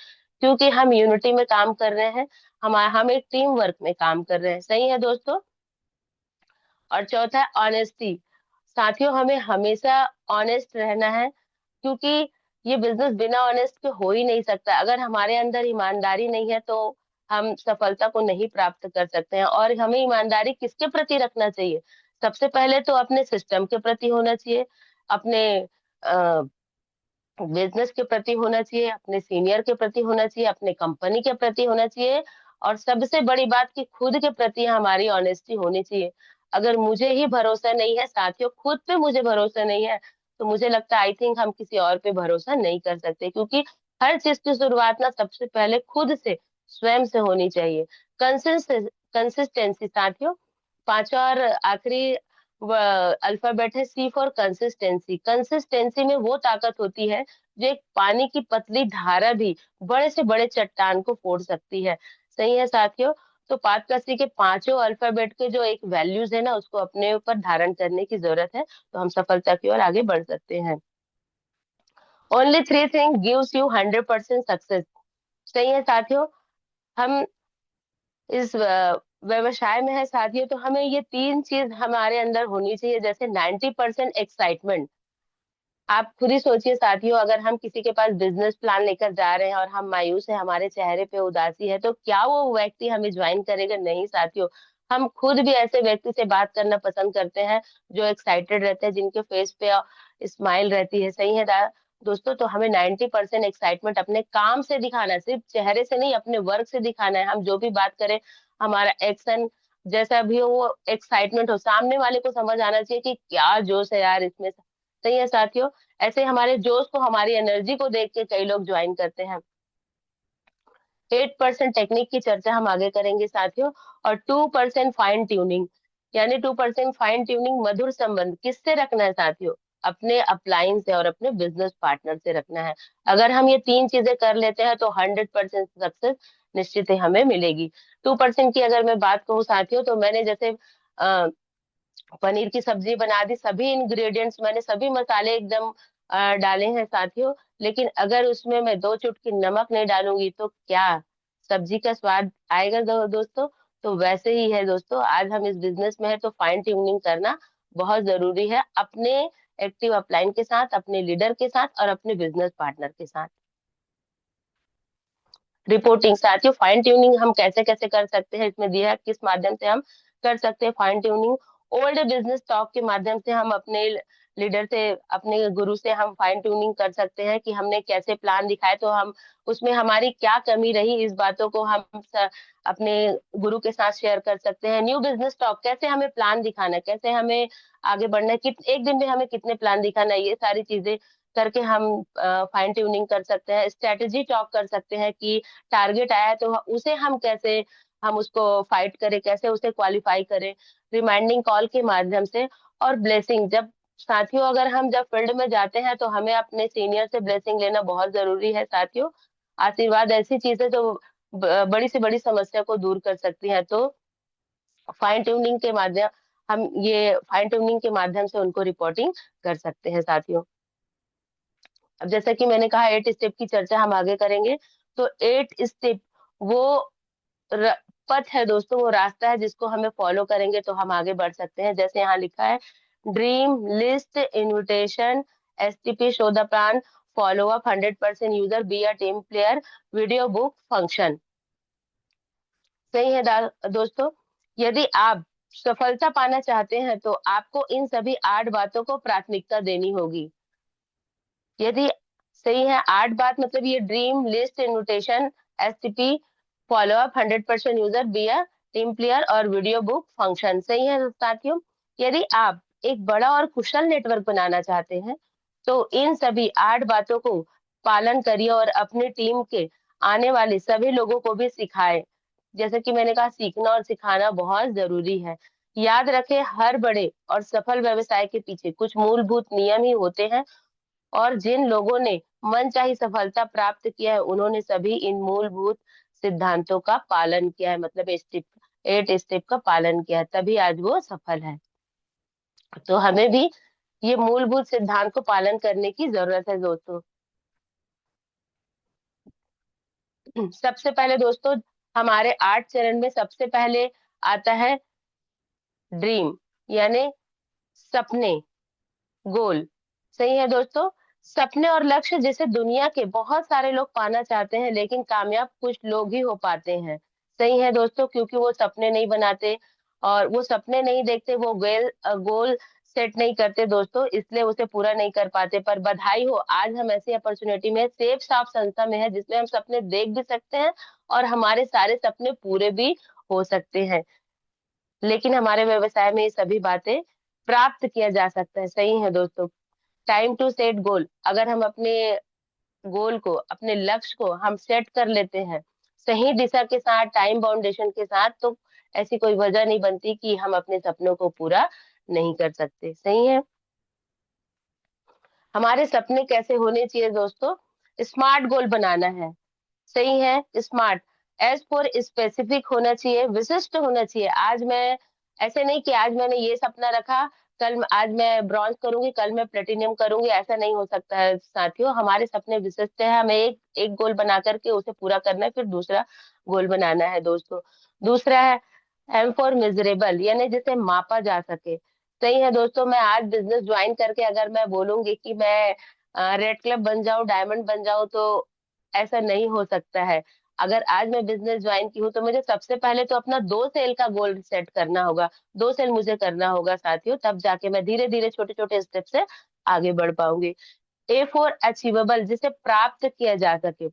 क्योंकि हम यूनिटी में काम कर रहे हैं, हम एक टीम वर्क में काम कर रहे हैं। सही है दोस्तों। और चौथा है ऑनेस्टी। साथियों, हमें हमेशा ऑनेस्ट रहना है, क्योंकि ये बिजनेस बिना ऑनेस्ट के हो ही नहीं सकता। अगर हमारे अंदर ईमानदारी नहीं है, तो हम सफलता को नहीं प्राप्त कर सकते हैं। और हमें ईमानदारी किसके प्रति रखना चाहिए? सबसे पहले तो अपने सिस्टम के प्रति होना चाहिए, अपने बिजनेस के प्रति होना चाहिए, अपने सीनियर के प्रति होना चाहिए, अपने कंपनी के प्रति होना चाहिए, और सबसे बड़ी बात कि खुद के प्रति हमारी ऑनेस्टी होनी चाहिए। अगर मुझे ही भरोसा नहीं है साथियों, खुद पे मुझे भरोसा नहीं है, तो मुझे लगता है आई थिंक हम किसी और पे भरोसा नहीं कर सकते, क्योंकि हर चीज की शुरुआत ना सबसे पहले खुद से, स्वयं से होनी चाहिए। कंसिस्टेंसी साथियों। पांचवा और आखिरी अल्फाबेट है सी फॉर कंसिस्टेंसी। कंसिस्टेंसी में वो ताकत होती है जो एक पानी की पतली धारा भी बड़े से बड़े चट्टान को फोड़ सकती है। सही है साथियों। तो पाथ का सी के पांचों अल्फाबेट के जो एक वैल्यूज है ना, उसको अपने ऊपर धारण करने की जरूरत है, तो हम सफलता की ओर आगे बढ़ सकते हैं। Only three thing gives you 100% success. सही है साथियों। हम इस व्यवसाय में है साथियों, तो हमें ये तीन चीज हमारे अंदर होनी चाहिए। जैसे 90% एक्साइटमेंट। आप खुद ही सोचिए साथियों, अगर हम किसी के पास बिजनेस प्लान लेकर जा रहे हैं और हम मायूस है, हमारे चेहरे पे उदासी है, तो क्या वो व्यक्ति हमें ज्वाइन करेगा? नहीं साथियों। हम खुद भी ऐसे व्यक्ति से बात करना पसंद करते हैं जो एक्साइटेड रहते हैं, जिनके फेस पे स्माइल रहती है। सही है दोस्तों। तो हमें 90% एक्साइटमेंट अपने काम से दिखाना है, सिर्फ चेहरे से नहीं, अपने वर्क से दिखाना है। हम जो भी बात करें, हमारा एक्शन जैसा भी हो, वो एक्साइटमेंट हो, सामने वाले को समझ आना चाहिए कि क्या जोश है यार इसमें। सही है साथियों। ऐसे हमारे जोश को, हमारी एनर्जी को देख के कई लोग ज्वाइन करते हैं। 8% टेक्निक की चर्चा हम आगे करेंगे साथियों। और 2% फाइन ट्यूनिंग, यानी 2% फाइन ट्यूनिंग मधुर संबंध किससे रखना है साथियों? अपने अपलाइन से और अपने बिजनेस पार्टनर से रखना है। अगर हम ये तीन चीजें कर लेते हैं तो 100% सक्सेस निश्चित ही हमें मिलेगी। 2% की अगर मैं बात कहूँ साथियों, तो मैंने जैसे पनीर की सब्जी बना दी, सभी इंग्रेडिएंट्स मैंने, सभी मसाले एकदम डाले हैं साथियों, लेकिन अगर उसमें मैं 2 चुटकी नमक नहीं डालूंगी तो क्या सब्जी का स्वाद आएगा दोस्तों? तो वैसे ही है दोस्तों, आज हम इस बिजनेस में है तो फाइन ट्यूनिंग करना बहुत जरूरी है, अपने एक्टिव अपलाइन के साथ, अपने लीडर के साथ और अपने बिजनेस पार्टनर के साथ। रिपोर्टिंग साथियों, फाइन ट्यूनिंग हम कैसे कैसे कर सकते हैं, इसमें दिया है किस माध्यम से हम कर सकते हैं fine tuning. Old business talk के माध्यम से हम अपने लीडर से, अपने गुरु से हम फाइन ट्यूनिंग कर सकते हैं कि हमने कैसे प्लान दिखाए, तो हम उसमें हमारी क्या कमी रही, इस बातों को हम अपने गुरु के साथ शेयर कर सकते हैं। न्यू बिजनेस टॉक, कैसे हमें प्लान दिखाना है, कैसे हमें आगे बढ़ना है, एक दिन में हमें कितने प्लान दिखाना है, ये सारी चीजें करके हम फाइन ट्यूनिंग कर सकते हैं। स्ट्रेटेजी टॉक कर सकते हैं कि टारगेट आया है तो उसे हम कैसे, हम उसको फाइट करें, कैसे उसे क्वालिफाई करें, रिमाइंडिंग कॉल के माध्यम से। और ब्लेसिंग, जब साथियों अगर हम जब फील्ड में जाते हैं तो हमें अपने सीनियर से ब्लेसिंग लेना बहुत जरूरी है साथियों। आशीर्वाद ऐसी चीज है जो बड़ी से बड़ी समस्या को दूर कर सकती है। तो फाइन ट्यूनिंग के माध्यम, हम ये फाइन ट्यूनिंग के माध्यम से उनको रिपोर्टिंग कर सकते हैं साथियों। अब जैसा कि मैंने कहा 8 स्टेप की चर्चा हम आगे करेंगे। तो 8 स्टेप वो र, पथ है दोस्तों, वो रास्ता है जिसको हमें फॉलो करेंगे तो हम आगे बढ़ सकते हैं। जैसे यहाँ लिखा है, dream list invitation, STP show the plan, follow up, 100% user, be a team player, video book function. सही है दोस्तों। यदि आप सफलता पाना चाहते हैं तो आपको इन सभी 8 बातों को प्राथमिकता देनी होगी। यदि सही है, 8 बात मतलब ये dream list invitation, STP, follow up, 100% user, be a team player और वीडियो बुक फंक्शन। सही है साथियों। यदि आप एक बड़ा और कुशल नेटवर्क बनाना चाहते हैं तो इन सभी 8 बातों को पालन करिए और अपनी टीम के आने वाले सभी लोगों को भी सिखाएं। जैसे कि मैंने कहा, सीखना और सिखाना बहुत जरूरी है। याद रखें, हर बड़े और सफल व्यवसाय के पीछे कुछ मूलभूत नियम ही होते हैं, और जिन लोगों ने मनचाही सफलता प्राप्त किया है उन्होंने सभी इन मूलभूत सिद्धांतों का पालन किया है, मतलब 8 स्टेप का पालन किया है, तभी आज वो सफल है। तो हमें भी ये मूलभूत सिद्धांत को पालन करने की जरूरत है दोस्तों। सबसे पहले दोस्तों, हमारे 8 चरण में सबसे पहले आता है ड्रीम, यानी सपने, गोल। सही है दोस्तों। सपने और लक्ष्य जिसे दुनिया के बहुत सारे लोग पाना चाहते हैं, लेकिन कामयाब कुछ लोग ही हो पाते हैं। सही है दोस्तों, क्योंकि वो सपने नहीं बनाते और वो सपने नहीं देखते, वो गोल सेट नहीं करते दोस्तों, इसलिए उसे पूरा नहीं कर पाते। पर बधाई हो, आज हम ऐसी अपॉर्चुनिटी में, सेफ साफ संस्था में है जिसमें हम सपने देख भी सकते हैं और हमारे सारे सपने पूरे भी हो सकते हैं। लेकिन हमारे व्यवसाय में ये सभी बातें प्राप्त किया जा सकता है। सही है दोस्तों। टाइम टू सेट गोल, अगर हम अपने गोल को, अपने लक्ष्य को हम सेट कर लेते हैं सही दिशा के साथ, टाइम बाउंडेशन के साथ, तो ऐसी कोई वजह नहीं बनती कि हम अपने सपनों को पूरा नहीं कर सकते। सही है। हमारे सपने कैसे होने चाहिए दोस्तों? स्मार्ट गोल बनाना है। सही है। स्मार्ट, एज फॉर स्पेसिफिक होना चाहिए, विशिष्ट होना चाहिए। आज मैं, ऐसे नहीं कि आज मैंने ये सपना रखा, आज मैं ब्रॉन्ज करूंगी, कल मैं प्लेटिनियम करूंगी, ऐसा नहीं हो सकता है साथियों। हमारे सपने विशिष्ट है, हमें एक एक गोल बना करके उसे पूरा करना है, फिर दूसरा गोल बनाना है दोस्तों। दूसरा है एम फॉर मिजरेबल, यानी जिसे मापा जा सके। सही है दोस्तों। मैं आज बिजनेस ज्वाइन करके अगर मैं बोलूंगी कि मैं रेड क्लब बन जाऊं, डायमंड बन जाऊं, तो ऐसा नहीं हो सकता है। अगर आज मैं बिजनेस ज्वाइन की हूँ तो मुझे सबसे पहले तो अपना 2 सेल का गोल सेट करना होगा। 2 सेल मुझे करना होगा साथियों, तब जाके मैं धीरे धीरे छोटे छोटे स्टेप से आगे बढ़ पाऊंगी। ए फॉर अचीवेबल, जिसे प्राप्त किया जा सके।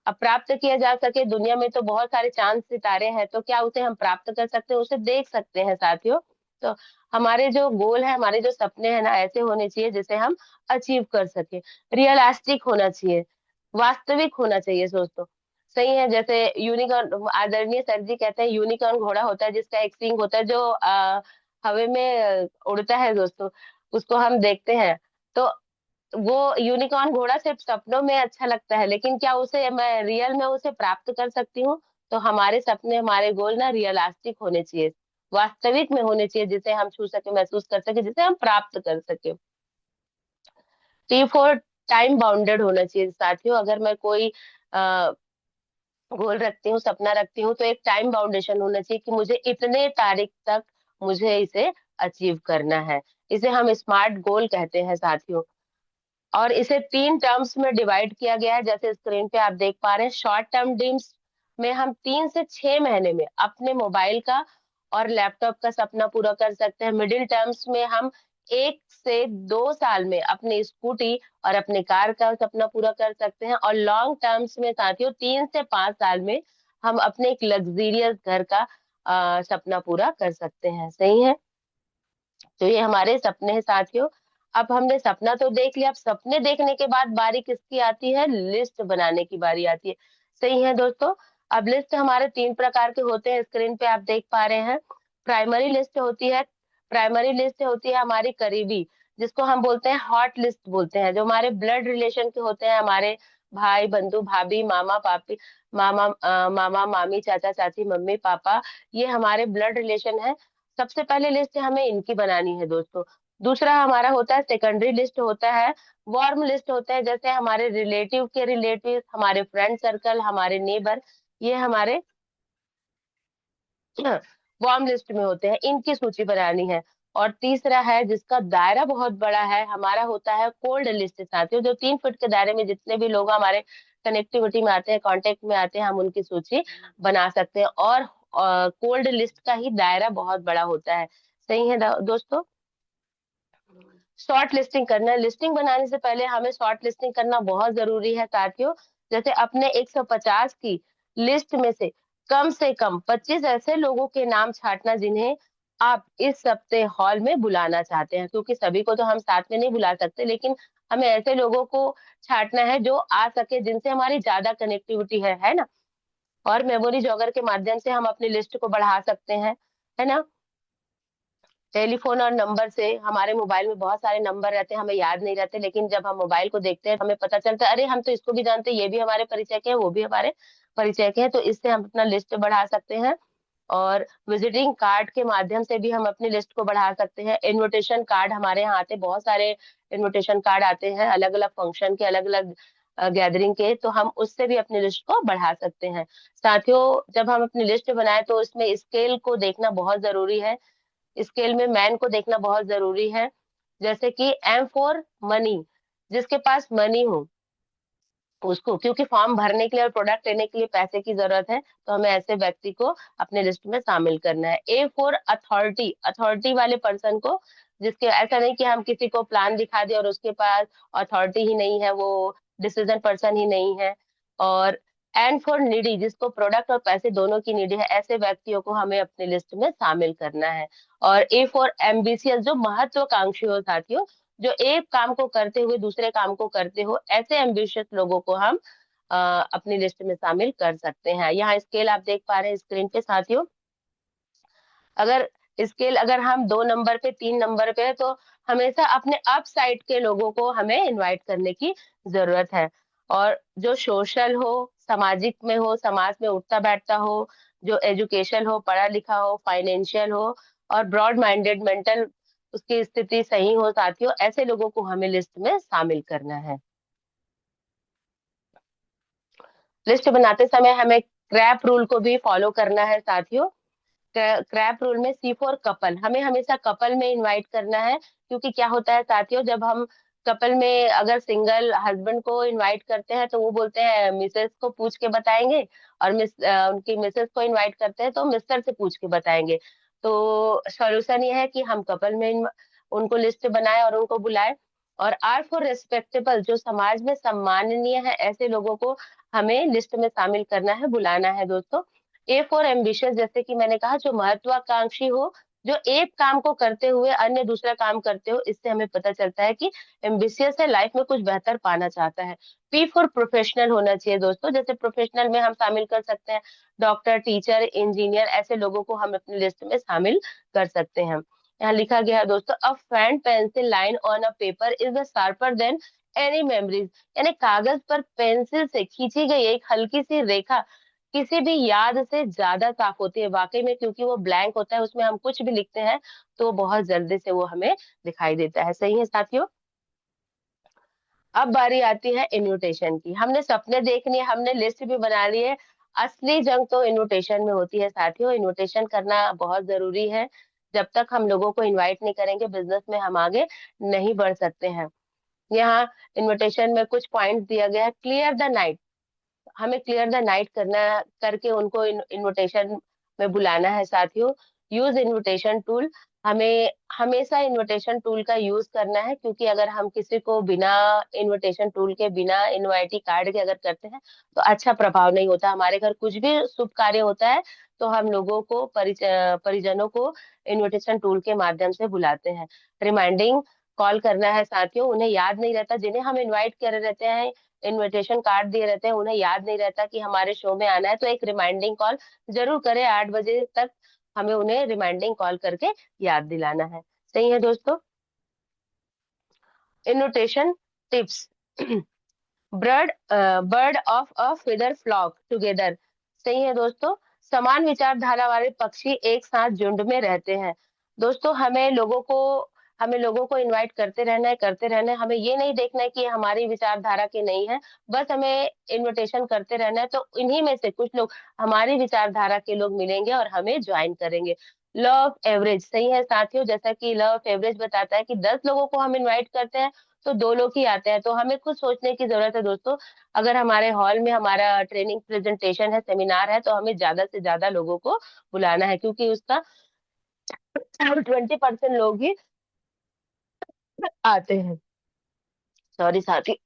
अब प्राप्त किया जा सके, दुनिया में तो बहुत सारे चांद सितारे हैं, तो क्या उसे हम प्राप्त कर सकते हैं? उसे देख सकते हैं साथियों। तो हमारे जो गोल है, हमारे जो सपने हैं ना, ऐसे होने चाहिए जिसे हम अचीव कर सके। रियलिस्टिक होना चाहिए, वास्तविक होना चाहिए दोस्तों। सही है। जैसे यूनिकॉर्न, आदरणीय सर जी कहते हैं यूनिकॉर्न घोड़ा होता है जिसका एक सींग होता है, जो हवा में उड़ता है दोस्तों, उसको हम देखते हैं। तो वो यूनिकॉर्न घोड़ा सिर्फ सपनों में अच्छा लगता है, लेकिन क्या उसे मैं रियल में उसे प्राप्त कर सकती हूँ? तो हमारे सपने, हमारे गोल ना रियलिस्टिक होने चाहिए, वास्तविक में होने चाहिए, जिसे हम छू सके, महसूस कर सके, जिसे हम प्राप्त कर सके। टी फॉर टाइम बाउंडेड होना चाहिए साथियों। अगर मैं कोई गोल रखती हूँ, सपना रखती हूँ, तो एक टाइम बाउंडेशन होना चाहिए कि मुझे इतने तारीख तक मुझे इसे अचीव करना है। इसे हम स्मार्ट गोल कहते हैं साथियों। और इसे 3 टर्म्स में डिवाइड किया गया है, जैसे स्क्रीन पे आप देख पा रहे हैं। शॉर्ट टर्म ड्रीम्स में हम 3 से 6 महीने में अपने मोबाइल का और लैपटॉप का सपना पूरा कर सकते हैं। मिडिल टर्म्स में हम 1 से 2 साल में अपनी स्कूटी और अपनी कार का सपना पूरा कर सकते हैं। और लॉन्ग टर्म्स में साथियों 3 से 5 साल में हम अपने एक लग्जीरियस घर का सपना पूरा कर सकते हैं। सही है। तो ये हमारे सपने हैं साथियों। अब हमने सपना तो देख लिया, अब सपने देखने के बाद बारी किसकी आती है? लिस्ट बनाने की बारी आती है। सही है दोस्तों। अब लिस्ट हमारे 3 प्रकार के होते हैं, स्क्रीन पे आप देख पा रहे हैं। प्राइमरी लिस्ट होती है, प्राइमरी लिस्ट होती है हमारी करीबी, जिसको हम बोलते हैं हॉट लिस्ट बोलते हैं, जो हमारे ब्लड रिलेशन के होते हैं, हमारे भाई बंधु भाभी मामा पापी, मामा मामी चाचा चाची मम्मी पापा, ये हमारे ब्लड रिलेशन है। सबसे पहले लिस्ट हमें इनकी बनानी है दोस्तों। दूसरा हमारा होता है सेकेंडरी लिस्ट होता है, वार्म लिस्ट होता है, जैसे हमारे रिलेटिव के रिलेटिव, हमारे फ्रेंड सर्कल, हमारे नेबर, ये हमारे वार्म लिस्ट में होते हैं, इनकी सूची बनानी है। और तीसरा है जिसका दायरा बहुत बड़ा है, हमारा होता है कोल्ड लिस्ट साथियों, जो 3 फीट के दायरे में जितने भी लोग हमारे कनेक्टिविटी में आते हैं, कांटेक्ट में आते हैं, हम उनकी सूची बना सकते हैं। और कोल्ड लिस्ट का ही दायरा बहुत बड़ा होता है। सही है दोस्तों। शॉर्ट लिस्टिंग करना है, लिस्टिंग बनाने से पहले हमें शॉर्ट लिस्टिंग करना बहुत जरूरी है साथियों। जैसे अपने 150 की लिस्ट में से कम 25 ऐसे लोगों के नाम छांटना जिन्हें आप इस सप्ताह हॉल में बुलाना चाहते हैं, क्योंकि सभी को तो हम साथ में नहीं बुला सकते, लेकिन हमें ऐसे लोगों को छांटना है जो आ सके, जिनसे हमारी ज्यादा कनेक्टिविटी है ना। और मेमोरी जॉगर के माध्यम से हम अपनी लिस्ट को बढ़ा सकते हैं, है ना। टेलीफोन और नंबर से, हमारे मोबाइल में बहुत सारे नंबर रहते हैं, हमें याद नहीं रहते, लेकिन जब हम मोबाइल को देखते हैं हमें पता चलता है, अरे हम तो इसको भी जानते हैं, ये भी हमारे परिचय के हैं, वो भी हमारे परिचय के हैं। तो इससे हम अपना लिस्ट बढ़ा सकते हैं। और विजिटिंग कार्ड के माध्यम से भी हम अपनी लिस्ट को बढ़ा सकते हैं। इनविटेशन कार्ड हमारे यहाँ आते, बहुत सारे इनविटेशन कार्ड आते हैं अलग अलग फंक्शन के, अलग अलग गैदरिंग के, तो हम उससे भी अपनी लिस्ट को बढ़ा सकते हैं साथियों। जब हम अपनी लिस्ट बनाए तो इसमें स्केल को देखना बहुत जरूरी है, स्केल में मैन को देखना बहुत जरूरी है। जैसे कि एम फॉर मनी, जिसके पास मनी हो उसको, क्योंकि फॉर्म भरने के लिए और प्रोडक्ट लेने के लिए पैसे की जरूरत है, तो हमें ऐसे व्यक्ति को अपने लिस्ट में शामिल करना है। ए फॉर अथॉरिटी, अथॉरिटी वाले पर्सन को, जिसके, ऐसा नहीं कि हम किसी को प्लान दिखा दे और उसके पास अथॉरिटी ही नहीं है, वो डिसीजन पर्सन ही नहीं है। और एंड फॉर नीडी, जिसको प्रोडक्ट और पैसे दोनों की नीडी है, ऐसे व्यक्तियों को हमें अपनी लिस्ट में शामिल करना है। और ए फॉर एम्बिशियस, जो महत्वाकांक्षी हो साथियों, जो एक काम को करते हुए दूसरे काम को करते हो, ऐसे एम्बिशियस लोगों को हम अपनी लिस्ट में शामिल कर सकते हैं। यहाँ स्केल आप देख पा रहे हैं स्क्रीन पे साथियों। अगर स्केल अगर हम 2 नंबर पे 3 नंबर पे है तो हमेशा अपने अप साइड के लोगों को हमें इनवाइट करने की जरूरत है। और जो सोशल हो, सामाजिक में हो, समाज में उठता बैठता हो, जो एजुकेशन हो, पढ़ा लिखा हो, फाइनेंशियल हो और ब्रॉड माइंडेड मेंटल उसकी स्थिति सही हो साथियों, ऐसे लोगों को हमें लिस्ट में शामिल करना है। लिस्ट बनाते समय हमें क्रैप रूल को भी फॉलो करना है साथियों। क्रैप रूल में C4 कपल, हमें हमेशा कपल में इनवाइट करना है। क्योंकि क्या होता है साथियों, जब हम कपल में अगर सिंगल हस्बैंड को इनवाइट करते हैं तो वो बोलते हैं मिसेस को पूछ के बताएंगे, और उनकी मिसेस को इनवाइट करते हैं तो मिस्टर से पूछ के बताएंगे। तो सॉल्यूशन ये है कि हम कपल में उनको लिस्ट बनाए और उनको बुलाए। और आर फॉर रेस्पेक्टेबल, जो समाज में सम्माननीय है, ऐसे लोगों को हमें लिस्ट में शामिल करना है, बुलाना है दोस्तों। ए फॉर एम्बिशियस, जैसे कि मैंने कहा, जो महत्वाकांक्षी हो, जो एक काम को करते हुए अन्य दूसरा काम करते हो, इससे हमें पता चलता है कि एम्बिशियस है, लाइफ में कुछ बेहतर पाना चाहता है। पी फॉर प्रोफेशनल होना चाहिए दोस्तों, जैसे प्रोफेशनल में हम शामिल कर सकते हैं डॉक्टर, टीचर, इंजीनियर, ऐसे लोगों को हम अपनी लिस्ट में शामिल कर सकते हैं। यहाँ लिखा गया है दोस्तों, a faint pencil line on a paper is sharper than any memories, यानी कागज पर पेंसिल से खींची गई एक हल्की सी रेखा किसी भी याद से ज्यादा साफ होती है वाकई में, क्योंकि वो ब्लैंक होता है, उसमें हम कुछ भी लिखते हैं तो बहुत जल्दी से वो हमें दिखाई देता है। सही है साथियों। अब बारी आती है इनविटेशन की। हमने सपने देख लिए, हमने लिस्ट भी बना ली है, असली जंग तो इनविटेशन में होती है साथियों। इनविटेशन करना बहुत जरूरी है। जब तक हम लोगों को इनवाइट नहीं करेंगे बिजनेस में हम आगे नहीं बढ़ सकते हैं। यहाँ इनविटेशन में कुछ पॉइंट दिया गया है। क्लियर द नाइट, हमें क्लियर द नाइट करना करके उनको इनविटेशन में बुलाना है साथियों। यूज इनविटेशन टूल, हमें हमेशा इनविटेशन टूल का यूज करना है, क्योंकि अगर हम किसी को बिना इनविटेशन टूल के, बिना इनवाइटी कार्ड के अगर करते हैं तो अच्छा प्रभाव नहीं होता। हमारे घर कुछ भी शुभ कार्य होता है तो हम लोगों को परिजनों को इनविटेशन टूल के माध्यम से बुलाते हैं। रिमाइंडिंग कॉल करना है साथियों, उन्हें याद नहीं रहता, जिन्हें हम इनवाइट कर रहते हैं, इनविटेशन कार्ड दिए रहते हैं, उन्हें याद नहीं रहता कि हमारे शो में आना है, तो एक रिमाइंडिंग कॉल जरूर करें। 8 बजे तक हमें उन्हें रिमाइंडिंग कॉल करके याद दिलाना है। सही है दोस्तों। Invitation tips. Bird bird of a feather flock together, सही है दोस्तों। समान विचारधारा वाले पक्षी एक साथ झुंड में रहते हैं। दोस्तों हमें लोगों को इनवाइट करते रहना है, करते रहना है। हमें ये नहीं देखना है कि ये हमारी विचारधारा के नहीं है, बस हमें इनविटेशन करते रहना है, तो इन्हीं में से कुछ लोग हमारी विचारधारा के लोग मिलेंगे और हमें ज्वाइन करेंगे। लॉ ऑफ एवरेज, सही है साथियों। जैसा कि लॉ ऑफ एवरेज बताता है कि 10 लोगों को हम इनवाइट करते हैं तो 2 लोग ही आते हैं। तो हमें खुद सोचने की जरूरत है दोस्तों, अगर हमारे हॉल में हमारा ट्रेनिंग प्रेजेंटेशन है, सेमिनार है, तो हमें ज्यादा से ज्यादा लोगों को बुलाना है, क्योंकि उसका 20% लोग ही आते हैं। सॉरी साथी।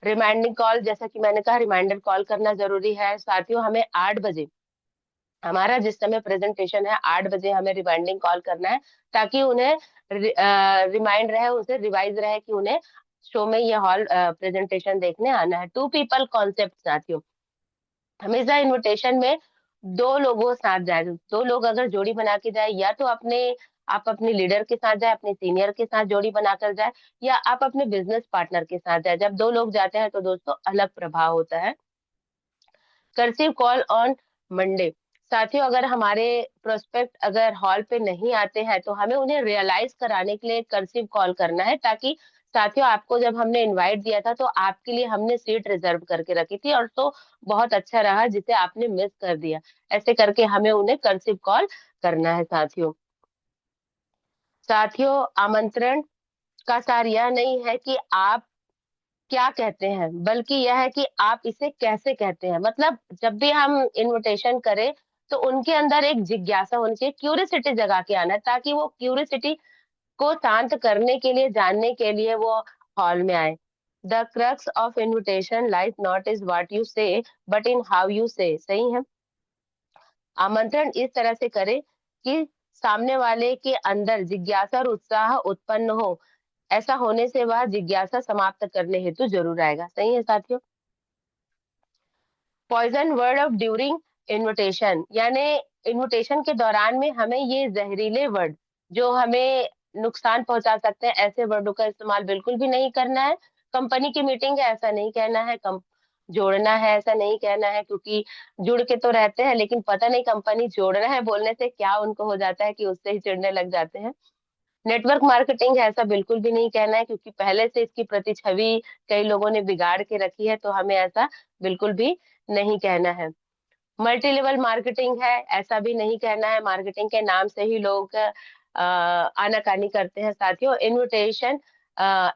रिमाइंडिंग कॉल, जैसा कि मैंने कहा, रिमाइंडर कॉल करना जरूरी है साथियों। हमें 8 बजे, हमारा जिस समय प्रेजेंटेशन है 8 बजे हमें रिमाइंडिंग कॉल करना है, ताकि उन्हें रिमाइंड रहे, उनसे रिवाइज रहे कि उन्हें शो में ये हॉल प्रेजेंटेशन देखने आना है। 2 पीपल कॉन्सेप्ट साथियों, हमेशा इनविटेशन में 2 लोगों साथ जाए। 2 लोग अगर जोड़ी बना के जाए, या तो आप अपने लीडर के साथ जाए, अपने सीनियर के साथ जोड़ी बनाकर जाए, या आप अपने बिजनेस पार्टनर के साथ जाए। जब 2 लोग जाते हैं तो दोस्तों अलग प्रभाव होता है। कर्सिव कॉल ऑन मंडे, साथियों अगर हमारे प्रोस्पेक्ट अगर हॉल पे नहीं आते हैं तो हमें उन्हें रियलाइज कराने के लिए कर्सिव कॉल करना है, ताकि साथियों आपको जब हमने इनवाइट दिया था तो आपके लिए हमने सीट रिजर्व करके रखी थी, और तो बहुत अच्छा रहा जिसे आपने मिस कर दिया। ऐसे करके हमें उन्हें कर्सिव कॉल करना है साथियों। साथियों आमंत्रण का सार यह नहीं है कि आप क्या कहते हैं, बल्कि यह है कि आप इसे कैसे कहते हैं। मतलब जब भी हम इनविटेशन करें तो उनके अंदर एक जिज्ञासा होनी चाहिए, क्यूरियोसिटी जगा के आना है, ताकि वो क्यूरियोसिटी को शांत करने के लिए, जानने के लिए वो हॉल में आए। The crux of invitation lies not is what you से बट इन हाउ यू से, सही है। आमंत्रण इस तरह से करें कि सामने वाले के अंदर जिज्ञासा और उत्साह उत्पन्न हो। ऐसा होने से वह जिज्ञासा समाप्त करने हेतु जरूर आएगा। सही है साथियों। Poison word of during invitation, यानी इन्विटेशन के दौरान में हमें ये जहरीले वर्ड जो हमें नुकसान पहुंचा सकते हैं, ऐसे वर्डों का इस्तेमाल बिल्कुल भी नहीं करना है। कंपनी की मीटिंग है ऐसा नहीं कहना है, कम जोड़ना है ऐसा नहीं कहना है, क्योंकि जुड़ के तो रहते हैं लेकिन पता नहीं कंपनी जोड़ना है बोलने से क्या उनको हो जाता है कि उससे ही चिढ़ने लग जाते हैं। नेटवर्क मार्केटिंग है ऐसा बिल्कुल भी नहीं कहना है, क्योंकि पहले से इसकी प्रति छवि कई लोगों ने बिगाड़ के रखी है, तो हमें ऐसा बिल्कुल भी नहीं कहना है। मल्टी लेवल मार्केटिंग है ऐसा भी नहीं कहना है, मार्केटिंग के नाम से ही लोग आनाकानी करते हैं साथियों। इनविटेशन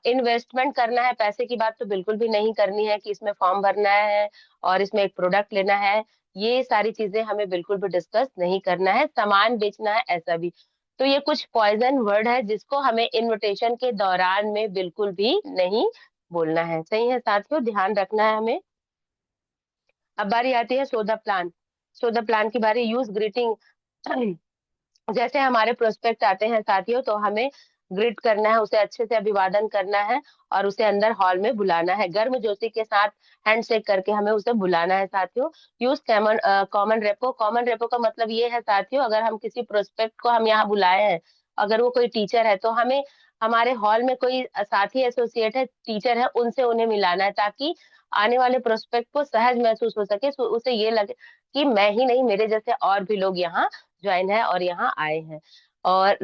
इन्वेस्टमेंट करना है, पैसे की बात तो बिल्कुल भी नहीं करनी है कि इसमें फॉर्म भरना है और इसमें एक प्रोडक्ट लेना है, ये सारी चीजें हमें बिल्कुल भी डिस्कस नहीं करना है। सामान बेचना है ऐसा भी। तो ये कुछ पॉइजन वर्ड है जिसको हमें इनविटेशन के दौरान में बिल्कुल भी नहीं बोलना है। सही है साथियों, ध्यान रखना है हमें। अब बारी आती है so the plan. So the plan की बारी। Use greeting. जैसे हमारे प्रोस्पेक्ट आते हैं साथियों तो हमें ग्रिट करना है, उसे अच्छे से अभिवादन करना है और उसे अंदर हॉल में बुलाना है, गर्मजोशी के साथ हैंडशेक करके हमें उसे बुलाना है साथियों। Use common common repo. Common repo का मतलब ये है साथियों, अगर हम किसी प्रोस्पेक्ट को हम यहाँ बुलाए हैं, अगर वो कोई टीचर है तो हमें हमारे हॉल में कोई साथी एसोसिएट है, टीचर है, उनसे उन्हें मिलाना है, ताकि आने वाले प्रोस्पेक्ट को सहज महसूस हो सके, उसे ये लगे कि मैं ही नहीं, मेरे जैसे और भी लोग यहाँ ज्वाइन है और यहाँ आए हैं। और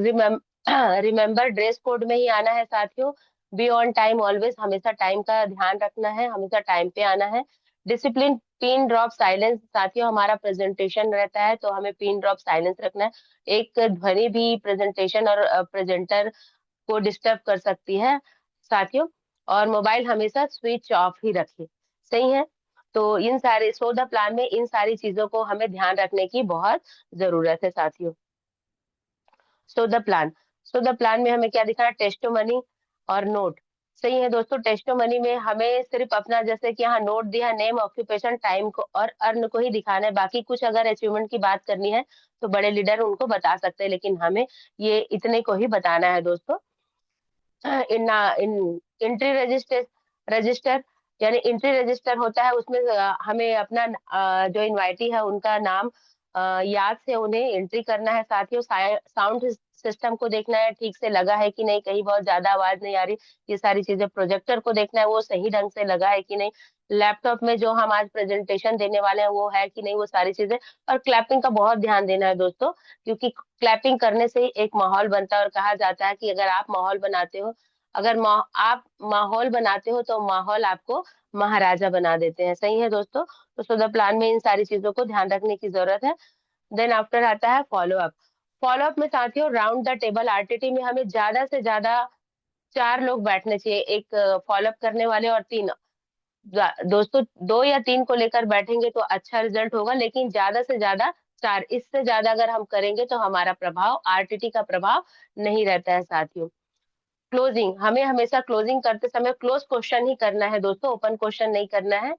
रिमेम्बर ड्रेस कोड में ही आना है साथियों। बी ऑन टाइम ऑलवेज, हमेशा टाइम का ध्यान रखना है, हमेशा टाइम पे आना है। डिसिप्लिन। पिन ड्रॉप साइलेंस साथियों, हमारा प्रेजेंटेशन रहता है तो हमें पिन ड्रॉप साइलेंस रखना है। एक ध्वनि भी प्रेजेंटेशन और प्रेजेंटर को डिस्टर्ब कर सकती है साथियों। और मोबाइल हमेशा स्विच ऑफ ही रखें। सही है। तो इन सारे सो द प्लान में इन सारी चीजों को हमें ध्यान रखने की बहुत जरूरत है साथियों। So the plan. So the plan में हमें क्या दिखाना है? टेस्टो मनी और नोट। सही है दोस्तों। टेस्टो मनी में हमें सिर्फ अपना, जैसे कि यहाँ नोट दिया, नेम, ऑक्यूपेशन, टाइम को और अर्न को ही दिखाना है। बाकी कुछ अगर अचीवमेंट की बात करनी है तो बड़े लीडर उनको बता सकते हैं, लेकिन हमें ये इतने को ही बताना है दोस्तों। इन इन एंट्री रजिस्टर। रजिस्टर यानी एंट्री रजिस्टर होता है, उसमें हमें अपना जो इनवाइटी है उनका नाम याद से उन्हें एंट्री करना है साथियों। साउंड सिस्टम को देखना है ठीक से लगा है कि नहीं, कहीं बहुत ज्यादा आवाज नहीं आ रही, ये सारी चीजें। प्रोजेक्टर को देखना है वो सही ढंग से लगा है कि नहीं। लैपटॉप में जो हम आज प्रेजेंटेशन देने वाले हैं वो है कि नहीं, वो सारी चीजें। और क्लैपिंग का बहुत ध्यान देना है दोस्तों, क्योंकि क्लैपिंग करने से ही एक माहौल बनता है, और कहा जाता है कि अगर आप माहौल बनाते हो, अगर आप माहौल बनाते हो तो माहौल आपको महाराजा बना देते हैं। सही है दोस्तों। तो सो द प्लान में इन सारी चीजों को ध्यान रखने की जरूरत है। देन आफ्टर आता है फॉलो अप। फॉलो अप में साथियों राउंड द टेबल। आरटीटी में हमें ज्यादा से ज्यादा 4 लोग बैठने चाहिए, एक फॉलो अप करने वाले और 3 दोस्तों। 2 या 3 को लेकर बैठेंगे तो अच्छा रिजल्ट होगा, लेकिन ज्यादा से ज्यादा 4, इससे ज्यादा अगर हम करेंगे तो हमारा प्रभाव, आरटीटी का प्रभाव नहीं रहता है साथियों। क्लोजिंग। हमें हमेशा क्लोजिंग करते समय क्लोज क्वेश्चन ही करना है दोस्तों, ओपन क्वेश्चन नहीं करना है।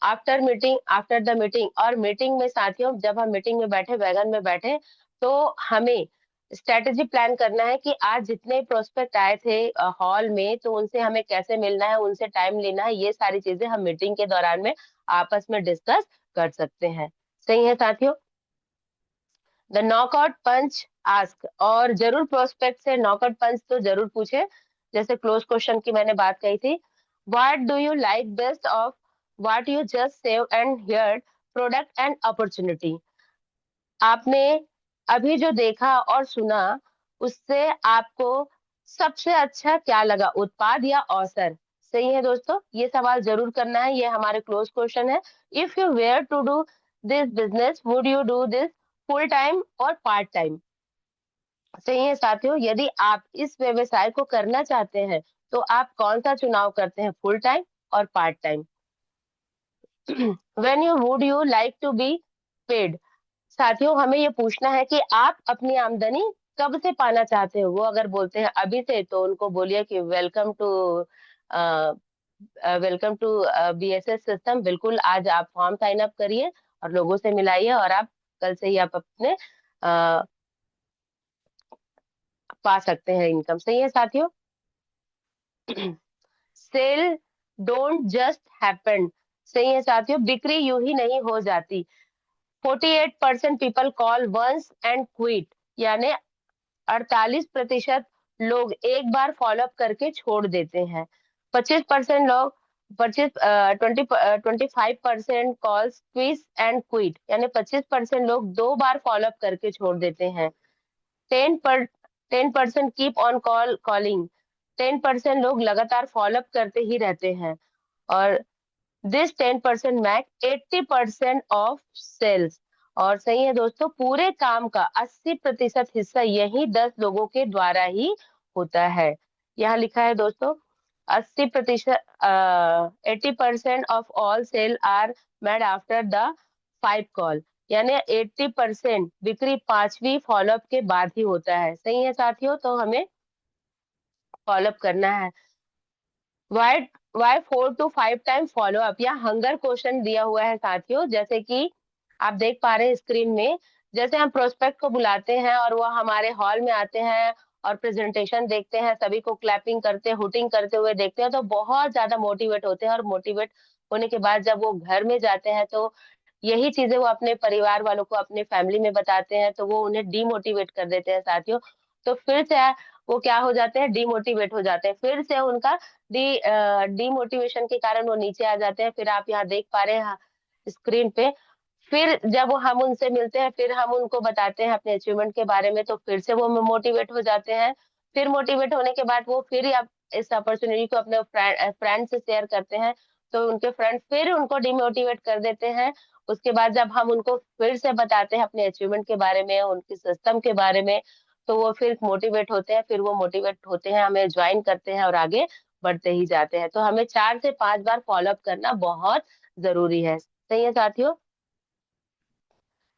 After meeting. After the meeting. और मीटिंग में साथियों, जब हम मीटिंग में बैठे, वैगन में बैठे, तो हमें स्ट्रेटेजी प्लान करना है कि आज जितने प्रोस्पेक्ट आए थे हॉल में, तो उनसे हमें कैसे मिलना है, उनसे टाइम लेना है, ये सारी चीजें हम मीटिंग के दौरान में आपस में डिस्कस कर सकते हैं। सही है साथियों। The knockout punch ask. और जरूर प्रोस्पेक्ट से नॉकआउट पंच तो जरूर पूछे, जैसे क्लोज क्वेश्चन की मैंने बात कही थी। What do you like best of what you just save and heard, product and opportunity. आपने अभी जो देखा और सुना, उससे आपको सबसे अच्छा क्या लगा, उत्पाद या अवसर। सही है दोस्तों, ये सवाल जरूर करना है, ये हमारे क्लोज क्वेश्चन है। If you were to do this business, would you do this full time और पार्ट टाइम। सही है साथियों, यदि आप इस व्यवसाय को करना चाहते हैं तो आप कौन सा चुनाव करते हैं, फुल टाइम और part time. When you would you like to be paid. साथियों हमें ये पूछना है कि आप अपनी आमदनी कब से पाना चाहते हो। वो अगर बोलते हैं अभी से, तो उनको बोलिए कि वेलकम टू बीएसएस सिस्टम। बिल्कुल आज आप फॉर्म साइन अप करिए और लोगों से मिलाइए, और आप कल से ही आप अपने पा सकते हैं इनकम। सही है साथियों। Sale don't just happen. सही है साथियों, बिक्री यूं ही नहीं हो जाती। 48% people call once and quit, यानी 48% लोग एक बार फॉलो अप करके छोड़ देते हैं। 25% लोग 25% कॉल्स क्विज एंड क्विट, यानी 25% लोग 2 बार फॉलो अप करके छोड़ देते हैं। 10% कीप ऑन कॉलिंग, 10% लोग लगातार फॉलो अप करते ही रहते हैं। और दिस 10% मैक 80% ऑफ सेल्स। और सही है दोस्तों, पूरे काम का 80% हिस्सा यही 10 लोगों के द्वारा ही होता है। यहाँ लिखा है दोस्तों, 80%, 80% of all sale are made after the 5 call, यानी 80% बिक्री 5वीं फॉलोअप के बाद ही होता है। सही है साथियों, तो हमें फॉलोअप करना है। Why why 4 to 5 time follow up, या हंगर क्वेश्चन दिया हुआ है साथियों। जैसे कि आप देख पा रहे हैं स्क्रीन में, जैसे हम प्रोस्पेक्ट को बुलाते हैं और वो हमारे हॉल में आते हैं और प्रेजेंटेशन देखते हैं, सभी को क्लैपिंग करते, हुटिंग करते हुए देखते हैं, तो बहुत ज्यादा मोटिवेट होते हैं। और मोटिवेट होने के बाद जब वो घर में जाते हैं तो यही चीजें वो अपने परिवार वालों को, अपने फैमिली में बताते हैं, तो वो उन्हें डीमोटिवेट कर देते हैं साथियों। तो फिर से वो क्या हो जाते हैं, डीमोटिवेट हो जाते हैं, फिर से उनका डीमोटिवेशन के कारण वो नीचे आ जाते हैं। फिर आप यहाँ देख पा रहे हैं स्क्रीन पे, फिर जब हम उनसे मिलते हैं, फिर हम उनको बताते हैं अपने अचीवमेंट के बारे में, तो फिर से वो मोटिवेट हो जाते हैं। फिर मोटिवेट होने के बाद वो फिर इस अपॉर्चुनिटी को अपने फ्रेंड से शेयर करते हैं, तो उनके फ्रेंड फिर उनको डिमोटिवेट कर देते हैं। उसके बाद जब हम उनको फिर से बताते हैं अपने अचीवमेंट के बारे में, उनके सिस्टम के बारे में, तो वो फिर मोटिवेट होते हैं, फिर वो मोटिवेट होते हैं, हमें ज्वाइन करते हैं और आगे बढ़ते ही जाते हैं। तो हमें 4 से 5 बार फॉलोअप करना बहुत जरूरी है। सही है साथियों।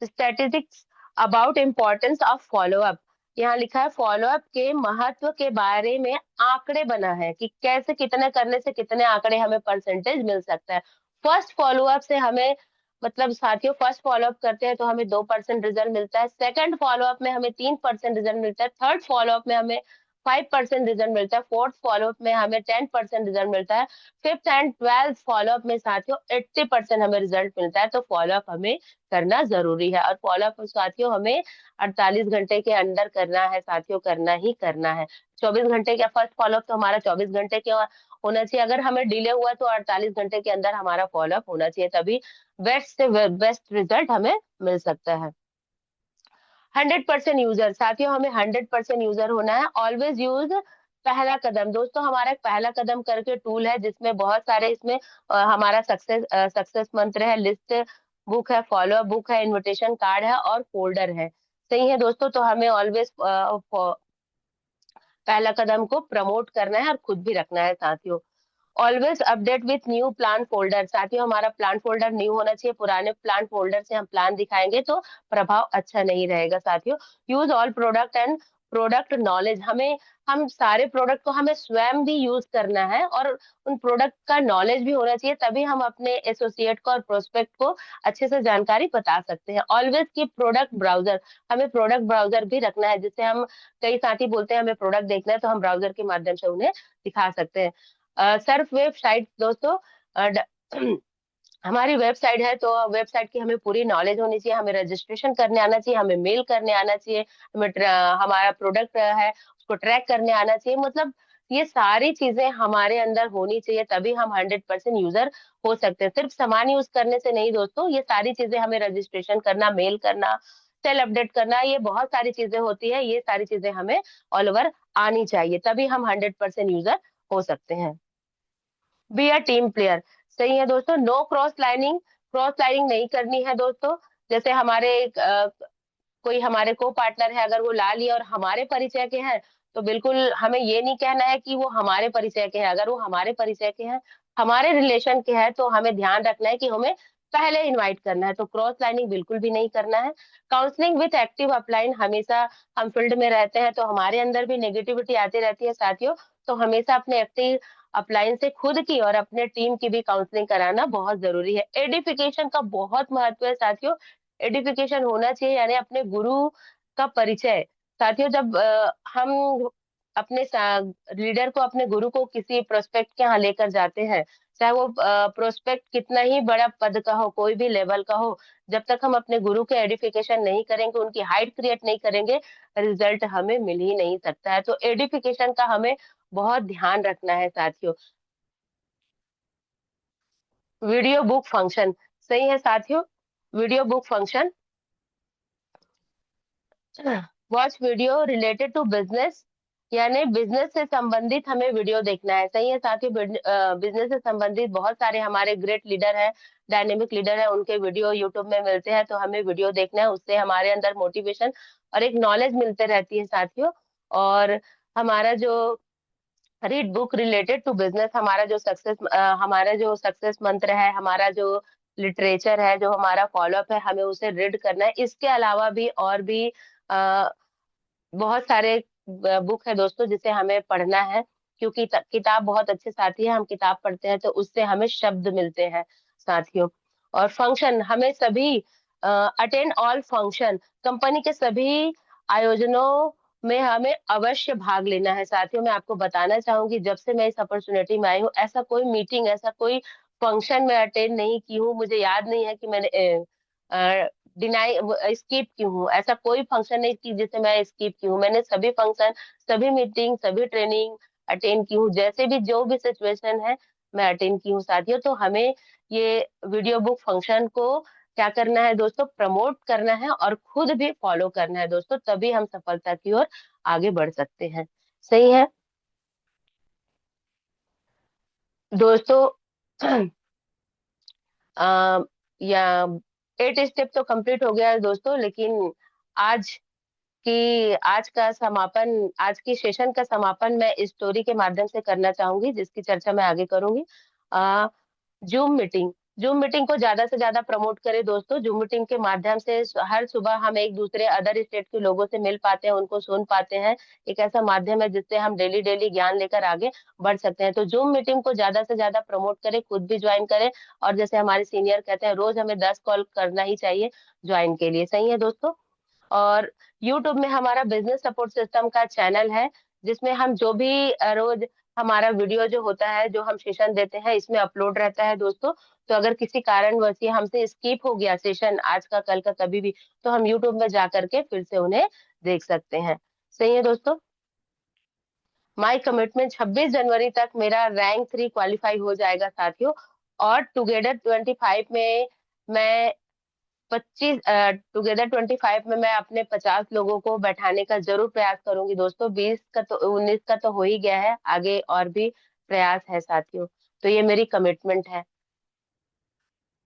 Statistics about importance of follow up, यहाँ लिखा है फॉलोअप के महत्व के बारे में आंकड़े बना है कि कैसे कितने करने से कितने आंकड़े हमें परसेंटेज मिल सकता है। फर्स्ट फॉलोअप से हमें, मतलब साथियों, फर्स्ट फॉलोअप करते हैं तो हमें 2% रिजल्ट मिलता है, सेकंड फॉलोअप में हमें 3% रिजल्ट मिलता है, थर्ड फॉलोअप में हमें 5% रिजल्ट मिलता है, फोर्थ फॉलोअप में हमें 10% रिजल्ट मिलता है, फिफ्थ एंड ट्वेल्थ फॉलोअप में साथियों 80% हमें रिजल्ट मिलता है। तो फॉलोअप हमें करना जरूरी है। और फॉलोअप साथियों हमें 48 घंटे के अंदर करना है साथियों, करना ही करना है। 24 घंटे का फर्स्ट फॉलोअप तो हमारा 24 घंटे के होना चाहिए, अगर हमें डिले हुआ तो 48 घंटे के अंदर हमारा फॉलोअप होना चाहिए, तभी बेस्ट से बेस्ट रिजल्ट हमें मिल सकता है। 100% यूजर साथियों, हमें 100% यूजर होना है। ऑलवेज यूज पहला कदम, दोस्तों हमारा एक पहला कदम करके टूल है, जिसमें बहुत सारे, इसमें हमारा सक्सेस मंत्र है, लिस्ट बुक है, फॉलो अप बुक है, इनविटेशन कार्ड है और फोल्डर है। सही है दोस्तों, तो हमें ऑलवेज पहला कदम को प्रमोट करना है और खुद भी रखना है साथियों। Always update with new plan folder, साथियों हमारा प्लान फोल्डर न्यू होना चाहिए, पुराने प्लान फोल्डर से हम प्लान दिखाएंगे तो प्रभाव अच्छा नहीं रहेगा साथियों। Use all product and product knowledge, हम सारे प्रोडक्ट को हमें स्वयं भी यूज करना है और उन प्रोडक्ट का नॉलेज भी होना चाहिए, तभी हम अपने एसोसिएट को और प्रोस्पेक्ट को अच्छे से जानकारी बता सकते हैं। ऑलवेज की प्रोडक्ट ब्राउजर, हमें प्रोडक्ट ब्राउजर भी रखना है, जिससे हम, कई साथी बोलते हैं हमें प्रोडक्ट देखना है, तो हम ब्राउजर के माध्यम से उन्हें दिखा सकते हैं। सर्फ वेबसाइट दोस्तों, हमारी वेबसाइट है तो वेबसाइट की हमें पूरी नॉलेज होनी चाहिए, हमें रजिस्ट्रेशन करने आना चाहिए, हमें मेल करने आना चाहिए, हमारा प्रोडक्ट है उसको ट्रैक करने आना चाहिए। मतलब ये सारी चीजें हमारे अंदर होनी चाहिए, तभी हम 100% यूजर हो सकते हैं। सिर्फ सामान यूज करने से नहीं दोस्तों, ये सारी चीजें, हमें रजिस्ट्रेशन करना, मेल करना, सेल अपडेट करना, ये बहुत सारी चीजें होती है, ये सारी चीजें हमें ऑल ओवर आनी चाहिए, तभी हम 100% यूजर हो सकते हैं। बी अ टीम प्लेयर, सही है दोस्तों, नो क्रॉस लाइनिंग नहीं करनी है दोस्तों। जैसे कोई हमारे को पार्टनर है, अगर वो ला लिया और हमारे परिचय के हैं, तो बिल्कुल हमें ये नहीं कहना है कि वो हमारे परिचय के हैं। अगर वो हमारे परिचय के हैं, हमारे रिलेशन के हैं, तो हमें ध्यान रखना है कि हमें पहले इनवाइट करना है, तो क्रॉस लाइनिंग बिल्कुल भी नहीं करना है। काउंसलिंग विथ एक्टिव अपलाइन, हमेशा हम फील्ड में रहते हैं तो हमारे अंदर भी नेगेटिविटी आती रहती है साथियों, तो हमेशा अपने एक्टिव अपलाइन से खुद की और अपने टीम की भी काउंसलिंग कराना बहुत जरूरी है। एडिफिकेशन का बहुत महत्व है साथियों, एडिफिकेशन होना चाहिए, यानी अपने गुरु का परिचय साथियों, जब हम अपने लीडर को, अपने गुरु को किसी प्रोस्पेक्ट के यहाँ लेकर जाते हैं, चाहे वो प्रोस्पेक्ट कितना ही बड़ा पद का हो, कोई भी लेवल का हो, जब तक हम अपने गुरु के एडिफिकेशन नहीं करेंगे, उनकी हाइट क्रिएट नहीं करेंगे, रिजल्ट हमें मिल ही नहीं सकता है। तो एडिफिकेशन का हमें बहुत ध्यान रखना है साथियों। वीडियो बुक फंक्शन, सही है साथियों, video book function. Watch video related to business, यानी बिजनेस से संबंधित हमें वीडियो देखना है। सही है साथियों, बिजनेस से संबंधित बहुत सारे हमारे ग्रेट लीडर हैं, डायनेमिक लीडर है, उनके वीडियो यूट्यूब में मिलते हैं, तो हमें वीडियो देखना है। उससे हमारे अंदर मोटिवेशन और एक नॉलेज मिलते रहती है साथियों। और हमारा जो read book related to business, हमारा जो सक्सेस मंत्र है, हमारा जो लिटरेचर है, जो हमारा फॉलोअप है, हमें उसे रीड करना है। इसके अलावा भी और भी बहुत सारे बुक है दोस्तों जिसे हमें पढ़ना है, क्योंकि किताब बहुत अच्छे साथी है। हम किताब पढ़ते हैं तो उससे हमें शब्द मिलते हैं साथियों। और फंक्शन, हमें सभी अटेंड ऑल फंक्शन, कंपनी के सभी आयोजनों में हमें अवश्य भाग लेना है साथियों। मैं आपको बताना चाहूंगी, जब से मैं इस अपॉर्चुनिटी में आई हूँ, ऐसा कोई मीटिंग, ऐसा कोई फंक्शन में अटेंड नहीं की हूँ, मुझे याद नहीं है कि मैंने डिनाई स्किप की हूँ। ऐसा कोई फंक्शन नहीं की जिसे मैं स्किप की हूँ। मैंने सभी फंक्शन, सभी मीटिंग, सभी ट्रेनिंग अटेंड की हूँ। जैसे भी जो भी सिचुएशन है, मैं अटेंड की हूँ साथियों। तो हमें ये वीडियो बुक फंक्शन को क्या करना है दोस्तों, प्रमोट करना है और खुद भी फॉलो करना है दोस्तों, तभी हम सफलता की ओर आगे बढ़ सकते हैं। सही है दोस्तों। आ, या 8 स्टेप तो कंप्लीट हो गया है दोस्तों, लेकिन आज आज का समापन, आज की सेशन का समापन मैं इस स्टोरी के माध्यम से करना चाहूंगी, जिसकी चर्चा मैं आगे करूंगी। जूम मीटिंग, जूम मीटिंग को ज्यादा से ज्यादा प्रमोट करें दोस्तों। जूम मीटिंग के माध्यम से हर सुबह हम एक दूसरे अदर स्टेट के लोगों से मिल पाते हैं, उनको सुन पाते हैं। एक ऐसा माध्यम है जिससे हम डेली डेली ज्ञान लेकर आगे बढ़ सकते हैं। तो जूम मीटिंग को ज्यादा से ज्यादा प्रमोट करें, खुद भी ज्वाइन करें। और जैसे हमारे सीनियर कहते हैं, रोज हमें 10 कॉल करना ही चाहिए ज्वाइन के लिए। सही है दोस्तों। और यूट्यूब में हमारा बिजनेस सपोर्ट सिस्टम का चैनल है, जिसमें हम जो भी रोज हमारा वीडियो जो होता है, जो हम सेशन देते हैं, इसमें अपलोड रहता है दोस्तों। तो अगर किसी कारणवश ये हमसे स्किप हो गया सेशन, आज का, कल का, कभी भी, तो हम यूट्यूब में जा करके फिर से उन्हें देख सकते हैं। सही है दोस्तों। माई कमिटमेंट, 26 जनवरी तक मेरा रैंक 3 क्वालिफाई हो जाएगा साथियों। और टुगेदर 25 में मैं 25 में मैं अपने 50 लोगों को बैठाने का जरूर प्रयास करूंगी दोस्तों। 20 का तो, 19 का तो हो ही गया है, आगे और भी प्रयास है साथियों। तो ये मेरी कमिटमेंट है।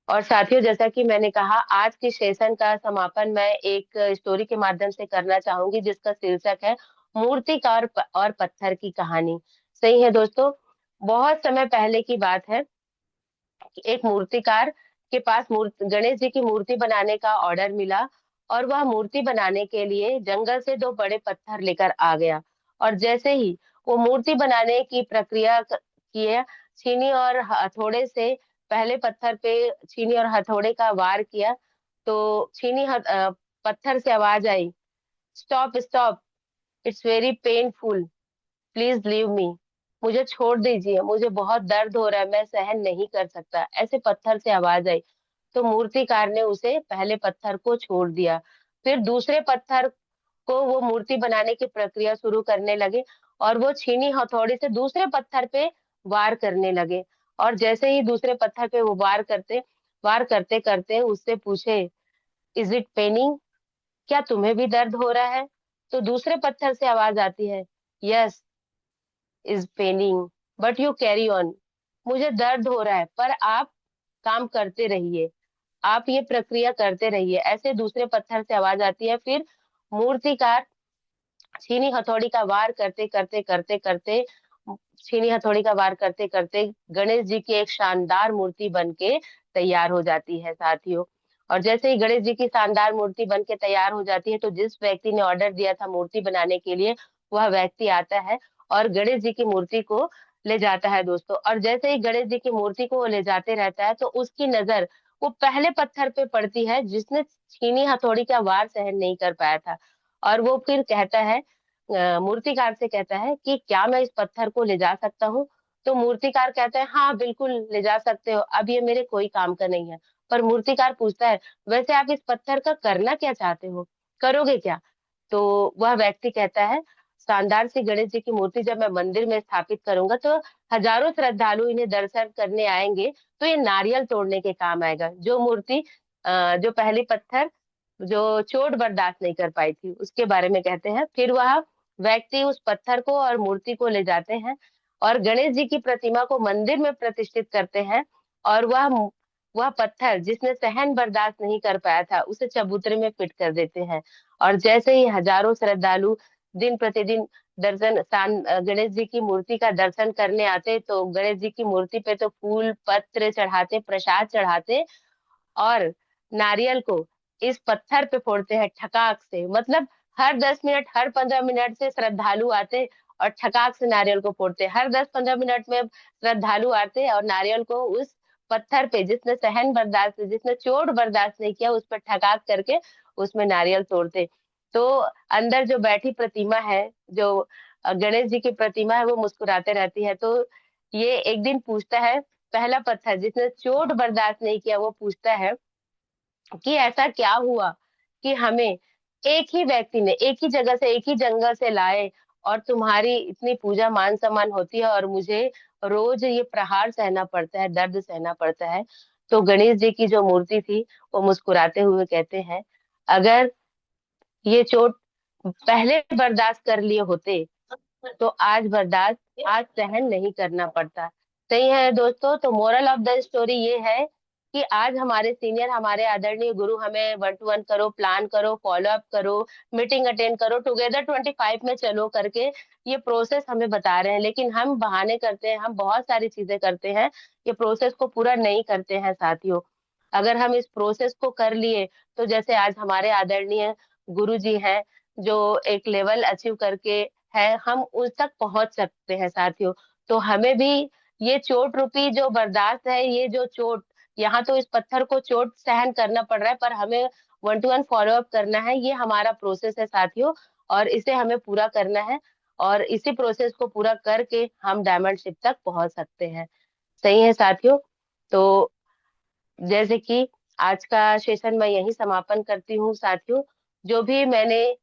और साथियों, जैसा कि मैंने कहा, आज की सेशन का समापन मैं एक स्टोरी के माध्यम से करना चाहूंगी, जिसका शीर्षक है मूर्तिकार और पत्थर की कहानी। सही है दोस्तों। बहुत समय पहले की बात है कि एक मूर्तिकार के पास गणेश जी की मूर्ति बनाने का ऑर्डर मिला, और वह मूर्ति बनाने के लिए जंगल से 2 बड़े पत्थर लेकर आ गया। और जैसे ही वो मूर्ति बनाने की प्रक्रिया किया, छीनी और हथौड़े से पहले पत्थर पे छीनी और हथौड़े का वार किया, तो पत्थर से आवाज आई, stop stop, it's very painful, please leave me, मुझे छोड़ दीजिए, मुझे बहुत दर्द हो रहा है, मैं सहन नहीं कर सकता, ऐसे पत्थर से आवाज आई। तो मूर्तिकार ने उसे पहले पत्थर को छोड़ दिया। फिर दूसरे पत्थर को वो मूर्ति बनाने की प्रक्रिया शुरू करने लगे, और वो छीनी हथौड़ी से दूसरे पत्थर पे वार करने लगे। और जैसे ही दूसरे पत्थर पे वो वार करते करते उससे पूछे, इज इट पेनिंग, क्या तुम्हें भी दर्द हो रहा है? तो दूसरे पत्थर से आवाज आती है, yes is Penning, but you carry on, मुझे दर्द हो रहा है पर आप काम करते रहिए, आप ये प्रक्रिया करते रहिए। ऐसे दूसरे पत्थर से आवाज आती है। फिर मूर्तिकार छीनी हथौड़ी का वार करते करते करते करते छीनी हथौड़ी का वार करते करते गणेश जी की एक शानदार मूर्ति बन के तैयार हो जाती है साथियों। और जैसे ही गणेश जी की शानदार मूर्ति बन के तैयार हो जाती है, तो जिस व्यक्ति ने ऑर्डर दिया था मूर्ति बनाने के लिए, वह व्यक्ति आता है और गणेश जी की मूर्ति को ले जाता है दोस्तों। और जैसे ही गणेश जी की मूर्ति को वो ले जाते रहता है, तो उसकी नजर वो पहले पत्थर पे पड़ती है जिसने छीनी हथौड़ी का वार सहन नहीं कर पाया था। और वो फिर कहता है, मूर्तिकार से कहता है कि क्या मैं इस पत्थर को ले जा सकता हूँ? तो मूर्तिकार कहता है हाँ बिल्कुल ले जा सकते हो, अब ये मेरे कोई काम का नहीं है। पर मूर्तिकार पूछता है वैसे आप इस पत्थर का करना क्या चाहते हो, करोगे क्या? तो वह व्यक्ति कहता है शानदार सी गणेश जी की मूर्ति जब मैं मंदिर में स्थापित करूंगा तो हजारों श्रद्धालु इन्हें दर्शन करने आएंगे, तो ये नारियल तोड़ने के काम आएगा। जो मूर्ति जो पहली पत्थर जो चोट बर्दाश्त नहीं कर पाई थी उसके बारे में कहते हैं। फिर वह व्यक्ति उस पत्थर को और मूर्ति को ले जाते हैं और गणेश जी की प्रतिमा को मंदिर में प्रतिष्ठित करते हैं। और वह पत्थर जिसने सहन बर्दाश्त नहीं कर पाया था उसे चबूतरे में फिट कर देते हैं। और जैसे ही हजारों श्रद्धालु दिन प्रतिदिन गणेश जी की मूर्ति का दर्शन करने आते, तो गणेश जी की मूर्ति पे तो फूल पत्र चढ़ाते, प्रसाद चढ़ाते और नारियल को इस पत्थर पे फोड़ते हैं ठकाक से। मतलब हर 10 मिनट हर 15 मिनट से श्रद्धालु आते और ठकाक से नारियल को फोड़ते, हर 10-15 मिनट में श्रद्धालु आते और नारियल को उस पत्थर पे जिसने सहन बर्दाश्त जिसने चोट बर्दाश्त नहीं किया उस पर ठकाक करके उसमें नारियल तोड़ते। तो अंदर जो बैठी प्रतिमा है, जो गणेश जी की प्रतिमा है, वो मुस्कुराते रहती है। तो ये एक दिन पूछता है, पहला पत्थर जिसने चोट बर्दाश्त नहीं किया वो पूछता है कि ऐसा क्या हुआ कि हमें एक ही व्यक्ति ने एक ही जगह से एक ही जंगल से लाए और तुम्हारी इतनी पूजा मान सम्मान होती है और मुझे रोज ये प्रहार सहना पड़ता है, दर्द सहना पड़ता है। तो गणेश जी की जो मूर्ति थी वो मुस्कुराते हुए कहते हैं, अगर ये चोट पहले बर्दाश्त कर लिए होते तो आज सहन नहीं करना पड़ता। सही है दोस्तों। तो मोरल ऑफ द स्टोरी ये है कि आज हमारे सीनियर हमारे आदरणीय गुरु हमें 1-to-1 करो, प्लान करो, फॉलो अप करो, मीटिंग अटेंड करो, टुगेदर 25 में चलो करके ये प्रोसेस हमें बता रहे हैं। लेकिन हम बहाने करते हैं, हम बहुत सारी चीजें करते हैं, ये प्रोसेस को पूरा नहीं करते हैं साथियों। अगर हम इस प्रोसेस को कर लिए तो जैसे आज हमारे आदरणीय गुरु जी हैं जो एक लेवल अचीव करके है, हम उस तक पहुंच सकते हैं साथियों। तो हमें भी ये चोट रूपी जो बर्दाश्त है, ये जो चोट, यहाँ तो इस पत्थर को चोट सहन करना पड़ रहा है पर हमें 1-to-1 फॉलो अप करना है, ये हमारा प्रोसेस है साथियों। और इसे हमें पूरा करना है और इसी प्रोसेस को पूरा करके हम डायमंड शिप तक पहुंच सकते हैं। सही है साथियों। तो जैसे कि आज का सेशन मैं यही समापन करती हूँ साथियों। जो भी मैंने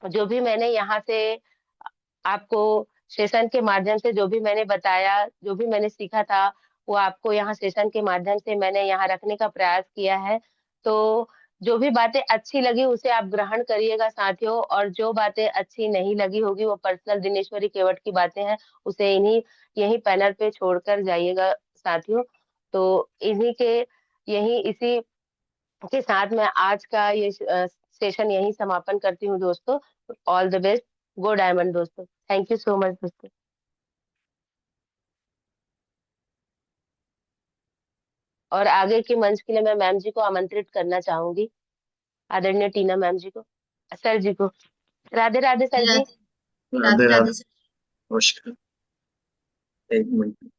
जो भी मैंने यहाँ से आपको सेशन के माध्यम से जो भी मैंने बताया, जो भी मैंने सीखा था, वो आपको यहाँ सेशन के माध्यम से मैंने यहाँ रखने का प्रयास किया है। तो जो भी बातें अच्छी लगी उसे आप ग्रहण करिएगा साथियों, और जो बातें अच्छी नहीं लगी होगी वो पर्सनल दिनेश्वरी केवट की बातें हैं, उसे यही पैनल पे छोड़कर जाइएगा साथियों। तो इसी के साथ मैं आज का ये सेशन यही समापन करती हूँ दोस्तों। All the best, go diamond दोस्तों। थैंक यू सो मच दोस्तों। और आगे के मंच के लिए मैं मैम जी को आमंत्रित करना चाहूंगी, आदरणीय टीना मैम जी को, सर जी को। राधे राधे सर जी। राधे राधे राधे सर। नमस्कार। एक minute.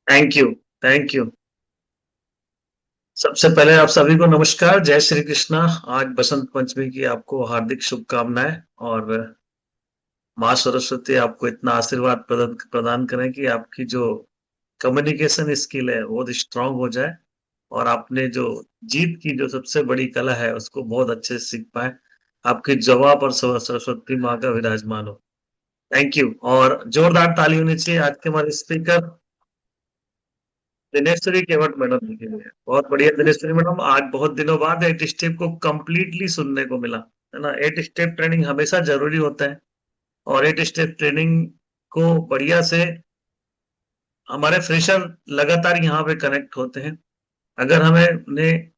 Thank you. Thank you. सबसे पहले आप सभी को नमस्कार, जय श्री कृष्णा। आज बसंत पंचमी की आपको हार्दिक शुभकामनाएं और माँ सरस्वती आपको इतना आशीर्वाद प्रदान करें कि आपकी जो कम्युनिकेशन स्किल है वो स्ट्रांग हो जाए और आपने जो जीत की जो सबसे बड़ी कला है उसको बहुत अच्छे से सीख पाए। आपके जवाब और सरस्वती माँ का विराजमान हो। Thank you. और जोरदार ताली होनी चाहिए आज के हमारे स्पीकर दिनेश्वरी केवट मैडम जी के लिए। बहुत बढ़िया दिनेश्वरी मैडम, आज बहुत दिनों बाद 8 स्टेप को कंप्लीटली सुनने को मिला, है ना। 8 स्टेप ट्रेनिंग हमेशा जरूरी होता है और 8 स्टेप ट्रेनिंग को बढ़िया से हमारे फ्रेशर लगातार यहाँ पे कनेक्ट होते हैं। अगर हमें उन्हें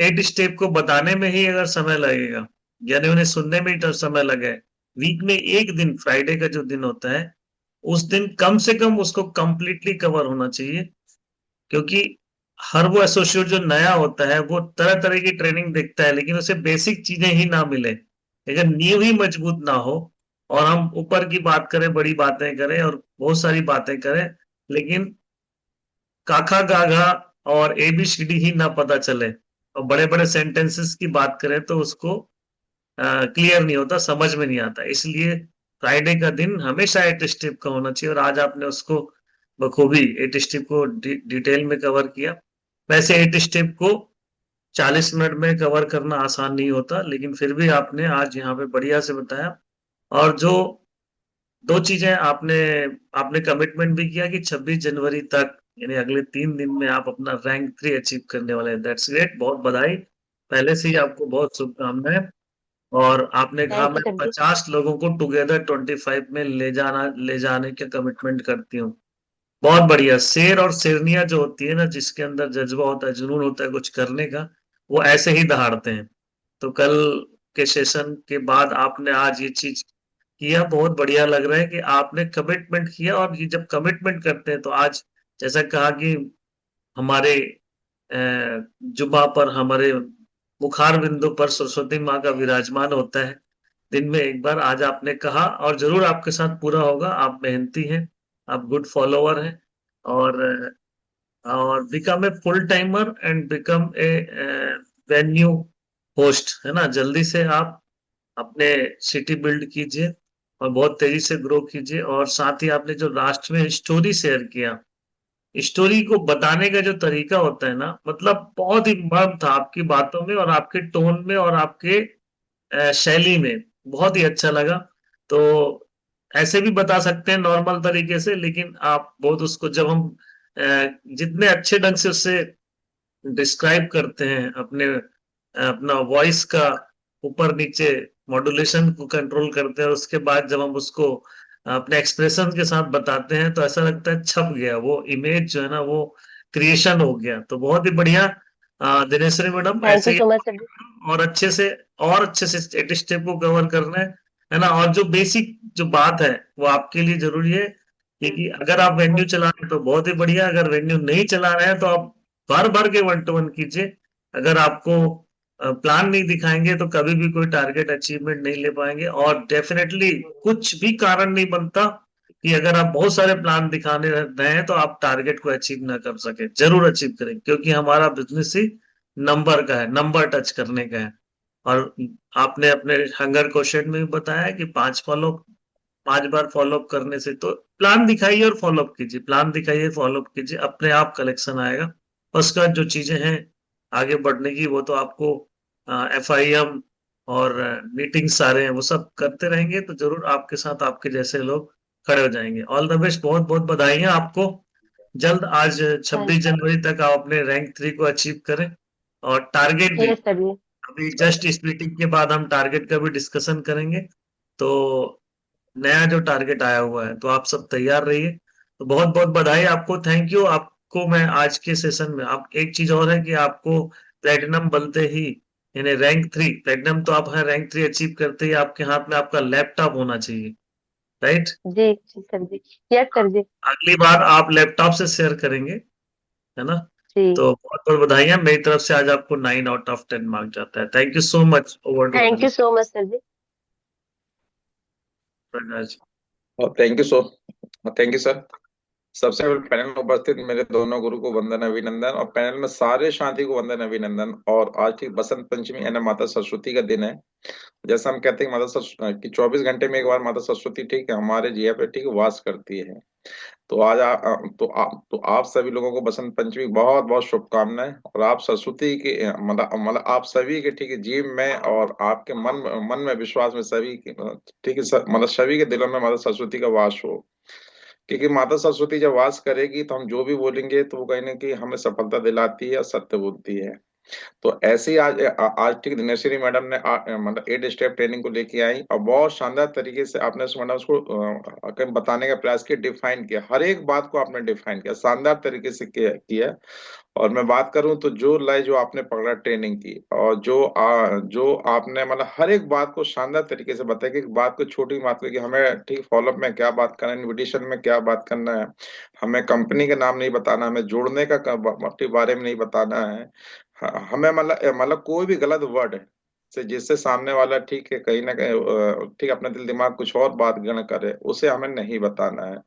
8 स्टेप को बताने में ही अगर समय लगेगा, यानी उन्हें सुनने में ही समय लगे, वीक में एक दिन फ्राइडे का जो दिन होता है उस दिन कम से कम उसको कंप्लीटली कवर होना चाहिए। क्योंकि हर वो एसोसिएट जो नया होता है वो तरह तरह की ट्रेनिंग देखता है, लेकिन उसे बेसिक चीजें ही ना मिले, अगर नींव ही मजबूत ना हो और हम ऊपर की बात करें, बड़ी बातें करें और बहुत सारी बातें करें, लेकिन काखा गाघा और एबीसीडी ही ना पता चले, और बड़े बड़े सेंटेंसेस की बात करें तो उसको क्लियर नहीं होता, समझ में नहीं आता। इसलिए फ्राइडे का दिन हमेशा 8 स्टेप का होना चाहिए, और आज आपने उसको बखूबी 8 स्टेप को डिटेल में कवर किया। वैसे 8 स्टेप को 40 मिनट में कवर करना आसान नहीं होता, लेकिन फिर भी आपने आज यहाँ पे बढ़िया से बताया। और जो दो चीजें आपने आपने कमिटमेंट भी किया कि 26 जनवरी तक, यानी अगले 3 दिन में आप अपना रैंक 3 अचीव करने वाले हैं। दैट्स ग्रेट, बहुत बधाई पहले से ही, आपको बहुत शुभकामनाएं। और आपने कहा थैंक यू मैं सर जी। 50 लोगों को टुगेदर 25 में ले जाने का कमिटमेंट करती हूँ। बहुत बढ़िया। शेर और शेरनियां जो होती है ना, जिसके अंदर जज्बा होता है, जुनून होता है कुछ करने का, वो ऐसे ही दहाड़ते हैं। तो कल के सेशन के बाद आपने आज ये चीज किया, बहुत बढ़िया लग रहा है कि आपने कमिटमेंट किया। और ये जब कमिटमेंट करते हैं तो आज जैसा कहा कि हमारे जुबा पर, हमारे मुखार बिंदु पर सरस्वती माँ का विराजमान होता है दिन में एक बार। आज आपने कहा, और जरूर आपके साथ पूरा होगा। आप मेहनती हैं, आप गुड फॉलोवर हैं, और become a full timer and become a venue host, है ना। जल्दी से आप अपने सिटी बिल्ड कीजिए और बहुत तेजी से ग्रो कीजिए। और साथ ही आपने जो लास्ट में स्टोरी शेयर किया, स्टोरी को बताने का जो तरीका होता है ना, मतलब बहुत ही मर्म था आपकी बातों में और आपके टोन में और आपके शैली में, बहुत ही अच्छा लगा। तो ऐसे भी बता सकते हैं नॉर्मल तरीके से, लेकिन आप बहुत उसको, जब हम जितने अच्छे ढंग से उससे डिस्क्राइब करते हैं, अपने अपना वॉइस का ऊपर नीचे मॉड्यूलेशन को कंट्रोल करते हैं, और उसके बाद जब हम उसको अपने एक्सप्रेशन के साथ बताते हैं, तो ऐसा लगता है छप गया वो इमेज, जो है ना, वो क्रिएशन हो गया। तो बहुत ही बढ़िया दिनेश्वरी मैडम, थैंक ऐसे यू ही सो मच सर जी। और अच्छे से, और अच्छे से 8 स्टेप को कवर करना है ना। और जो बेसिक जो बात है वो आपके लिए जरूरी है, क्योंकि अगर आप वेन्यू चला रहे हैं तो बहुत ही बढ़िया, अगर वेन्यू नहीं चला रहे हैं तो आप भर भर के 1 to 1 कीजिए। अगर आपको प्लान नहीं दिखाएंगे तो कभी भी कोई टारगेट अचीवमेंट नहीं ले पाएंगे। और डेफिनेटली कुछ भी कारण नहीं बनता कि अगर आप बहुत सारे प्लान दिखाने रहे हैं तो आप टारगेट को अचीव ना कर सके। जरूर अचीव करें, क्योंकि हमारा बिजनेस ही नंबर का है, नंबर टच करने का है। और आपने अपने हंगर क्वेश्चन में भी बताया कि 5 बार फॉलोअप करने से, तो प्लान दिखाइए और फॉलोअप कीजिए, प्लान दिखाइए, फॉलोअप कीजिए, अपने आप कलेक्शन आएगा। उसके बाद जो चीजें हैं आगे बढ़ने की, वो तो आपको FIM और मीटिंग सारे हैं, वो सब करते रहेंगे तो जरूर आपके साथ आपके जैसे लोग खड़े हो जाएंगे। ऑल द बेस्ट, बहुत बहुत बधाइयां आपको। जल्द, आज 26 जनवरी तक आप अपने रैंक 3 को अचीव करें। और टारगेट भी, यस सर जी। अभी जस्ट इस मीटिंग के बाद हम टारगेट का भी डिस्कशन करेंगे। तो नया जो टारगेट आया हुआ है, तो आप सब तैयार रहिए। तो बहुत बहुत बधाई आपको, थैंक यू आपको। मैं आज के सेशन में, आप एक चीज और है कि आपको प्लेटिनम बनते ही, यानी रैंक 3 प्लेटिनम, तो आप रैंक 3 अचीव करते ही आपके हाथ में आपका लैपटॉप होना चाहिए, राइट। जी जी सर जी। यस सर जी। अगली बार आप लैपटॉप से शेयर करेंगे, है ना। जी। तो बहुत बहुत बधाइयां मेरी तरफ से, आज आपको 9 out of 10 मार्क जाता है। Thank you so much, over to thank you so much sir ji. Prakash. और थैंक यू सर। सबसे पहले पैनल में उपस्थित मेरे दोनों गुरु को वंदन अभिनंदन, और पैनल में सारे साथी को वंदन अभिनंदन। और आज ठीक बसंत पंचमी यानी माता सरस्वती का दिन है। जैसा हम कहते हैं माता सरस्वती कि 24 घंटे में एक बार माता सरस्वती ठीक है हमारे जिया पे ठीक वास करती है। तो आज तो आप सभी लोगों को बसंत पंचमी की बहुत बहुत शुभकामनाएं। और आप सरस्वती के मतलब आप सभी के ठीक है जीव में और आपके मन में विश्वास में सभी के ठीक है मतलब सभी के दिलों में माता सरस्वती का वास हो। क्योंकि माता सरस्वती जब वास करेगी तो हम जो भी बोलेंगे तो वो कहीं ना कहीं हमें सफलता दिलाती है और सत्य बोलती है। तो ऐसे ही आज ठीक दिनेश्वरी मैडम ने मतलब 8 स्टेप ट्रेनिंग को लेके आई और बहुत शानदार तरीके से आपने मैडम उसको बताने का प्रयास किया, डिफाइन किया, हर एक बात को आपने डिफाइन किया, शानदार तरीके से किया। और मैं बात करूं तो जो लय जो आपने पकड़ा ट्रेनिंग की, और जो आपने मतलब हर एक बात को शानदार तरीके से बताया कि एक बात को छोटी बात को कि हमें ठीक फॉलोअप में क्या बात करना है, इन्विटेशन में क्या बात करना है, हमें कंपनी का नाम नहीं बताना, हमें जोड़ने का बारे में नहीं बताना है। हमें मतलब कोई भी गलत वर्ड है से जिससे सामने वाला ठीक है कहीं ना कहीं ठीक अपना दिल दिमाग कुछ और बात गण करे, उसे हमें नहीं बताना है।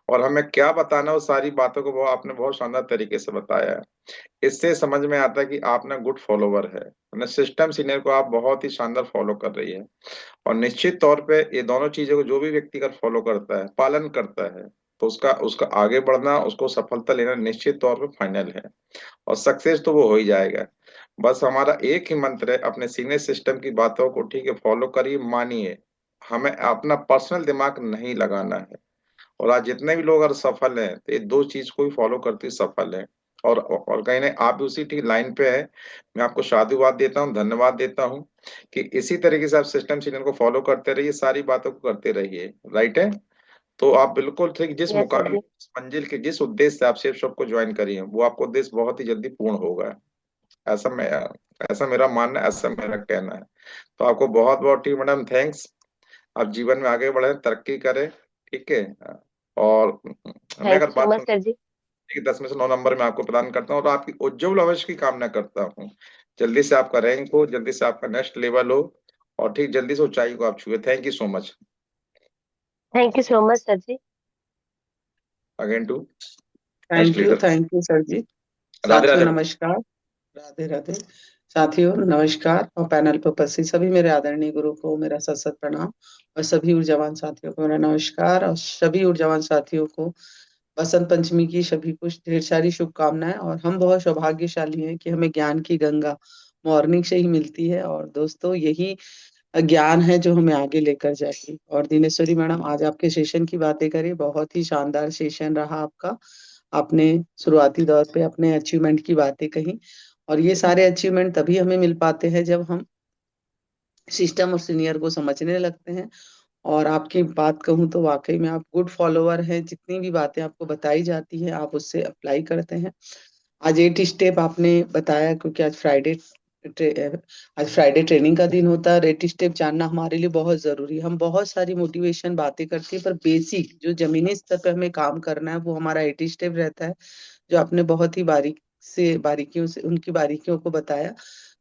और हमें क्या बताना है, वो सारी बातों को वो आपने बहुत शानदार तरीके से बताया है। इससे समझ में आता है कि आप ना गुड फॉलोवर है, मतलब सिस्टम सीनियर को आप बहुत ही शानदार फॉलो कर रही है। और निश्चित तौर पे ये दोनों चीजों को जो भी व्यक्ति अगर फॉलो करता है, पालन करता है, तो उसका उसका आगे बढ़ना, उसको सफलता लेना निश्चित तौर पे फाइनल है। और सक्सेस तो वो हो ही जाएगा। बस हमारा एक ही मंत्र है, अपने सीनियर सिस्टम की बातों को ठीक है फॉलो करिए, मानिए। हमें अपना पर्सनल दिमाग नहीं लगाना है। और आज जितने भी लोग अगर सफल हैं तो ये दो चीज को ही फॉलो करते ही सफल है। और कहीं ना आप भी उसी ठीक लाइन पे है। मैं आपको साधुवाद देता हूँ, धन्यवाद देता हूँ कि इसी तरीके से आप सिस्टम सीनियर को फॉलो करते रहिए, सारी बातों को करते रहिए। राइट है। तो आप बिल्कुल ठीक जिस यस सर मुकाम, जी। जिस मंजिल के, जिस उद्देश्य से आप सेफ शॉप को ज्वाइन करिए, वो आपको उद्देश्य बहुत ही जल्दी पूर्ण होगा। ऐसा मैं ऐसा मेरा मानना है, ऐसा मेरा कहना है। तो आपको बहुत बहुत ठीक मैडम, थैंक्स। आप जीवन में आगे बढ़े, तरक्की करें। ठीक है। और मैं थैंक अगर यू सो बात मच करूं सर जी। कि 10 में से 9 नंबर मैं आपको प्रदान करता हूँ और आपकी उज्जवल भविष्य की कामना करता हूँ। जल्दी से आपका रैंक हो, जल्दी से आपका नेक्स्ट लेवल हो, और ठीक जल्दी से ऊंचाई को आप छुए। Thank you so much thank you so much sir ji. Again to next leader. Thank you sir ji. Radhe साथियों राधे। नमस्कार। राधे राधे। साथियों नमस्कार और पैनल पर उपस्थित सभी मेरे आदरणीय गुरु को मेरा सत सत प्रणाम, और सभी ऊर्जावान साथियों को मेरा नमस्कार, और सभी ऊर्जावान साथियों को बसंत पंचमी की सभी कुछ ढेर सारी शुभकामनाएं। और हम बहुत सौभाग्यशाली हैं कि हमें ज्ञान की गंगा मॉर्निंग से ही मिलती है, और दोस्तों यही ज्ञान है जो हमें आगे लेकर जाएगी। और दिनेश्वरी मैडम, आज आपके सेशन की बातें करें, बहुत ही शानदार सेशन रहा आपका। आपने शुरुआती दौर पे अपने अचीवमेंट की बातें कही, और ये सारे अचीवमेंट तभी हमें मिल पाते हैं जब हम सिस्टम और सीनियर को समझने लगते हैं। और आपकी बात कहूँ तो वाकई में आप गुड फॉलोवर हैं, जितनी भी बातें आपको बताई जाती है आप उससे अप्लाई करते हैं। आज 8 स्टेप आपने बताया, क्योंकि आज फ्राइडे ट्रेनिंग का दिन होता है, और 8 स्टेप जानना हमारे लिए बहुत जरूरी है। हम बहुत सारी मोटिवेशन बातें करते हैं, पर बेसिक जो जमीनी स्तर पे हमें काम करना है वो हमारा 8 स्टेप रहता है, जो आपने बहुत ही बारीकियों से उनकी बारीकियों को बताया।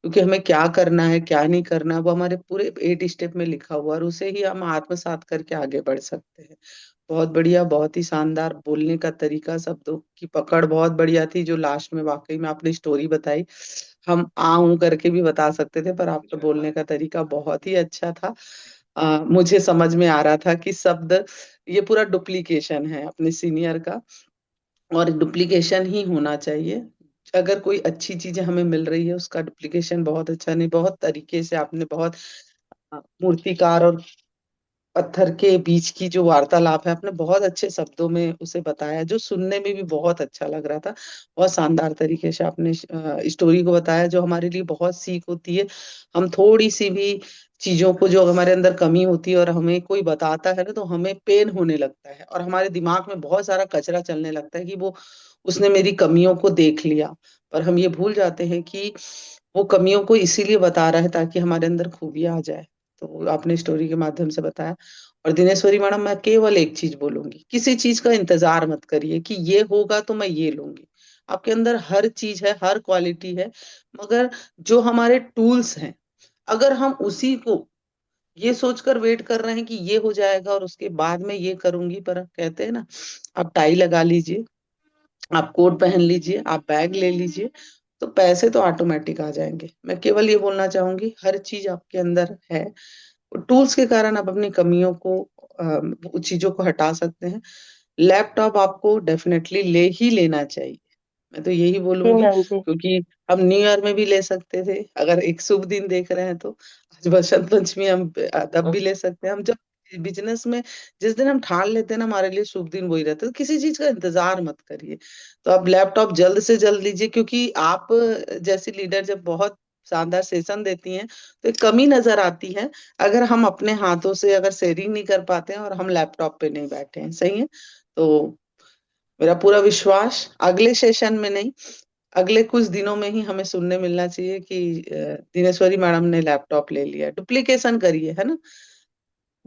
क्योंकि हमें क्या करना है क्या नहीं करना है वो हमारे पूरे 8 स्टेप में लिखा हुआ है, और उसे ही हम आत्मसात करके आगे बढ़ सकते हैं। बहुत बढ़िया, बहुत ही शानदार बोलने का तरीका, शब्दों की पकड़ बहुत बढ़िया थी। जो लास्ट में वाकई में आपने स्टोरी बताई, हम आ ऊ करके भी बता सकते थे, पर आपका बोलने का तरीका बहुत ही अच्छा था। मुझे समझ में आ रहा था कि शब्द ये पूरा डुप्लीकेशन है अपने सीनियर का, और डुप्लीकेशन ही होना चाहिए। अगर कोई अच्छी चीजें हमें मिल रही है उसका डुप्लीकेशन बहुत अच्छा नहीं। बहुत तरीके से आपने बहुत मूर्तिकार और पत्थर के बीच की जो वार्तालाप है आपने बहुत अच्छे शब्दों में उसे बताया, जो सुनने में भी बहुत अच्छा लग रहा था। बहुत शानदार तरीके से आपने स्टोरी को बताया, जो हमारे लिए बहुत सीख होती है। हम थोड़ी सी भी चीजों को जो हमारे अंदर कमी होती है और हमें कोई बताता है ना, तो हमें पेन होने लगता है, और हमारे दिमाग में बहुत सारा कचरा चलने लगता है कि वो उसने मेरी कमियों को देख लिया। पर हम ये भूल जाते हैं कि वो कमियों को इसीलिए बता रहा है ताकि हमारे अंदर खूबियां आ जाए। तो आपने स्टोरी के माध्यम से बताया। और दिनेश्वरी मैडम, मैं केवल एक चीज बोलूंगी, किसी चीज का इंतजार मत करिए कि ये होगा तो मैं ये लूंगी। आपके अंदर हर चीज है, हर क्वालिटी है, मगर जो हमारे टूल्स हैं, अगर हम उसी को ये सोचकर वेट कर रहे हैं कि ये हो जाएगा और उसके बाद में ये करूंगी, पर कहते हैं ना, आप टाई लगा लीजिए, आप कोट पहन लीजिए, आप बैग ले लीजिए, तो पैसे तो ऑटोमेटिक आ जाएंगे। मैं केवल ये बोलना चाहूंगी, हर चीज आपके अंदर है, टूल्स के कारण आप अपनी कमियों को चीजों को हटा सकते हैं। लैपटॉप आपको डेफिनेटली ले ही लेना चाहिए, मैं तो यही जी बोलूंगी। मैम जी। क्योंकि हम न्यू ईयर में भी ले सकते थे, अगर एक शुभ दिन देख रहे हैं तो आज बसंत पंचमी हम तब भी ले सकते हैं। हम जब बिजनेस में जिस दिन हम ठान लेते हैं ना, हमारे लिए शुभ दिन वही रहता है, तो किसी चीज का इंतजार मत करिए। तो आप लैपटॉप जल्द से जल्द लीजिए, क्योंकि आप जैसी लीडर जब बहुत शानदार सेशन देती हैं तो एक कमी नजर आती है, अगर हम अपने हाथों से अगर शेयरिंग नहीं कर पाते हैं और हम लैपटॉप पे नहीं बैठे हैं। सही है। तो मेरा पूरा विश्वास अगले सेशन में नहीं, अगले कुछ दिनों में ही हमें सुनने मिलना चाहिए कि दिनेश्वरी मैडम ने लैपटॉप ले लिया। डुप्लीकेशन करिए, है ना।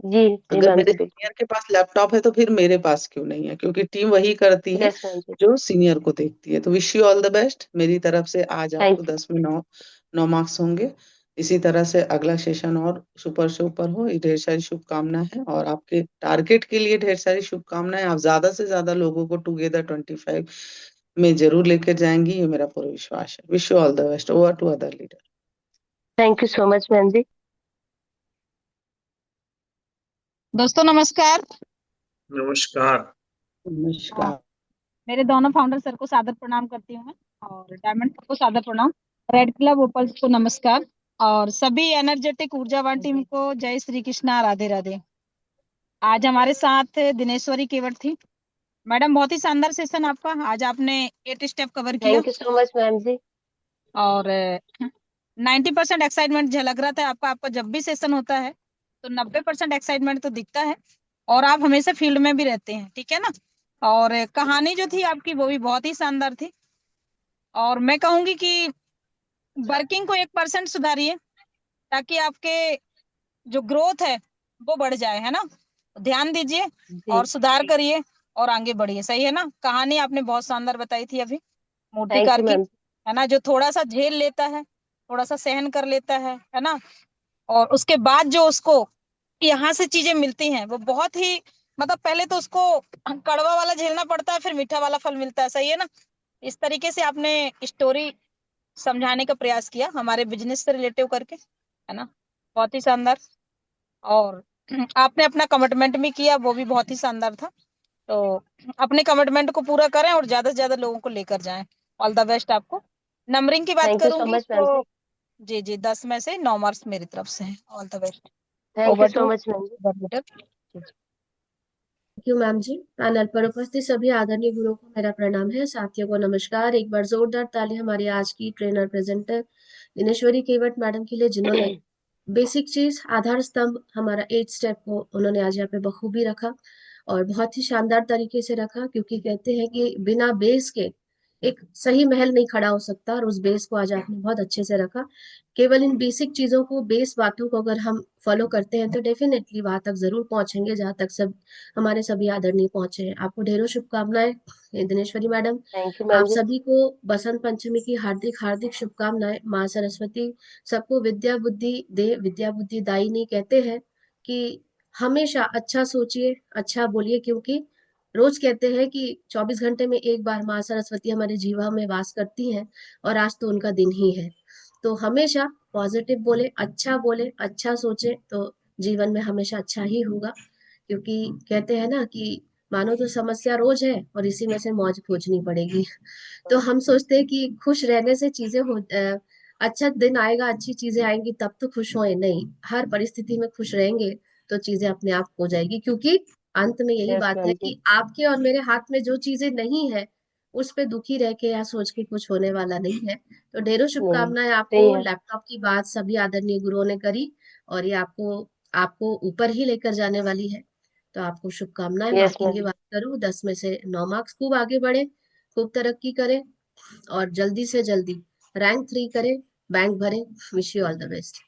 जी जी अगर मैम मेरे जी बिल्कुल। सीनियर के पास लैपटॉप है तो फिर मेरे पास क्यों नहीं है, क्योंकि टीम वही करती है यस मैम जी। जो सीनियर को देखती है। तो wish you all the best. मेरी तरफ से आज आपको थैंक यू। 10 में 9 9 मार्क्स होंगे। इसी तरह से अगला सेशन और सुपर से ऊपर हो, ये ढेर सारी शुभकामनाएं हैं और आपके टारगेट के लिए ढेर सारी शुभकामनाएं। आप ज्यादा से ज्यादा लोगों को टुगेदर 25 में जरूर लेकर जाएंगी, ये मेरा पूरा विश्वास है। Wish you all the best. Over to other leader. Thank you so much ma'am ji. दोस्तों नमस्कार। नमस्कार। नमस्कार। मेरे दोनों फाउंडर सर को सादर प्रणाम करती हूँ मैं, और डायमंड सर को सादर प्रणाम, रेड क्लब ओपल्स को नमस्कार, और सभी एनर्जेटिक ऊर्जावान टीम को जय श्री कृष्णा, राधे राधे। आज हमारे साथ दिनेश्वरी केवट थी। मैडम बहुत ही शानदार सेशन आपका, आज आपने 8 स्टेप कवर किया thank you so much ma'am ji. और 90% एक्साइटमेंट झलक रहा था आपका। आपका जब भी सेशन होता है तो 90% एक्साइटमेंट तो दिखता है, और आप हमेशा फील्ड में भी रहते हैं, ठीक है ना। और कहानी जो थी आपकी वो भी बहुत ही शानदार थी, और मैं कहूंगी कि वर्किंग को 1% सुधारिए ताकि आपके जो ग्रोथ है वो बढ़ जाए, है ना। ध्यान दीजिए जी और सुधार करिए और आगे बढ़िए, सही है ना। कहानी आपने बहुत शानदार बताई थी अभी थैंक मूर्तिकार यू की, मैम। है ना, जो थोड़ा सा झेल लेता है, थोड़ा सा सहन कर लेता है ना, और उसके बाद जो उसको यहाँ से चीजें मिलती हैं वो बहुत ही, मतलब पहले तो उसको कड़वा वाला झेलना पड़ता है, फिर मीठा वाला फल मिलता है, सही है ना। इस तरीके से आपने स्टोरी समझाने का प्रयास किया हमारे बिजनेस से रिलेटिव करके, है ना, बहुत ही शानदार। और आपने अपना कमिटमेंट भी किया, वो भी बहुत ही शानदार था। तो अपने कमिटमेंट को पूरा करें और ज्यादा से ज्यादा लोगों को लेकर जाएं। ऑल द बेस्ट आपको। नंबरिंग की बात थैंक यू सो करूंगी मच मैम जी। तो जी जी 10 में से 9 मार्क्स मेरी तरफ से हैं। All the best. Thank you over so to much ma'am ji. Leader. Thank you ma'am ji. Panel पर उपस्थित सभी आदरणीय गुरुओं को मेरा प्रणाम है। साथियों को नमस्कार। एक बार जोरदार ताली हमारी आज की trainer presenter Dineshwari Kewat madam के लिए, जिन्होंने बेसिक चीज आधार स्तंभ हमारा 8 स्टेप को उन्होंने आज यहाँ पे बखूबी रखा और बहुत ही शानदार तरीके से रखा, क्योंकि कहते हैं कि बिना बेस के एक सही महल नहीं खड़ा हो सकता, और उस बेस को आज आपने बहुत अच्छे से रखा। केवल इन बेसिक चीजों को, बेस बातों को अगर हम फॉलो करते हैं तो डेफिनेटली वहां तक जरूर पहुंचेंगे जहां तक सब हमारे सभी आदरणीय पहुंचे हैं। आपको ढेरों शुभकामनाएं Dineshwari madam. Thank you ma'am आप जी। सभी को बसंत पंचमी की हार्दिक हार्दिक शुभकामनाएं। माँ सरस्वती सबको विद्या बुद्धि दे, विद्या बुद्धि दायिनी। कहते हैं कि हमेशा अच्छा सोचिए, अच्छा बोलिए, क्योंकि रोज कहते हैं कि 24 घंटे में एक बार माँ सरस्वती हमारे जीवा में वास करती हैं, और आज तो उनका दिन ही है। तो हमेशा पॉजिटिव बोले, अच्छा बोले, अच्छा सोचे, तो जीवन में हमेशा अच्छा ही होगा। क्योंकि कहते हैं ना कि मानो तो समस्या रोज है और इसी में से मौज खोजनी पड़ेगी। तो हम सोचते हैं कि खुश रहने से चीजें अच्छा दिन आएगा, अच्छी चीजें आएंगी तब तो खुश होए, नहीं, हर परिस्थिति में खुश रहेंगे तो चीजें अपने आप हो जाएगी। क्योंकि अंत में यही यस बात है मैम जी। कि आपके और मेरे हाथ में जो चीजें नहीं है उस पे दुखी रह के या सोच के कुछ होने वाला नहीं है। तो ढेरों नहीं शुभकामनाएं सही आपको। है। लैपटॉप की बात सभी आदरणीय गुरुओं ने करी, और ये आपको आपको ऊपर ही लेकर जाने वाली है। तो आपको शुभकामनाएं। यस मार्किंग की मैम। बात करूं, 10 में से 9 मार्क्स। खूब आगे बढ़े, खूब तरक्की करें, और जल्दी से जल्दी रैंक 3 करें, बैंक भरें। Wish you all the best.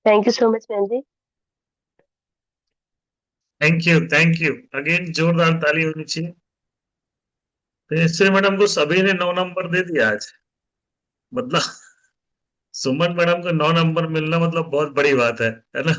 Thank you so much ma'am ji. Thank you, thank you. Again जोरदार ताली होनी चाहिए। दिनेश्वरी मैडम को सभी ने 9 नंबर दे दिया आज। मतलब सुमन मैडम को 9 नंबर मिलना मतलब बहुत बड़ी बात है ना।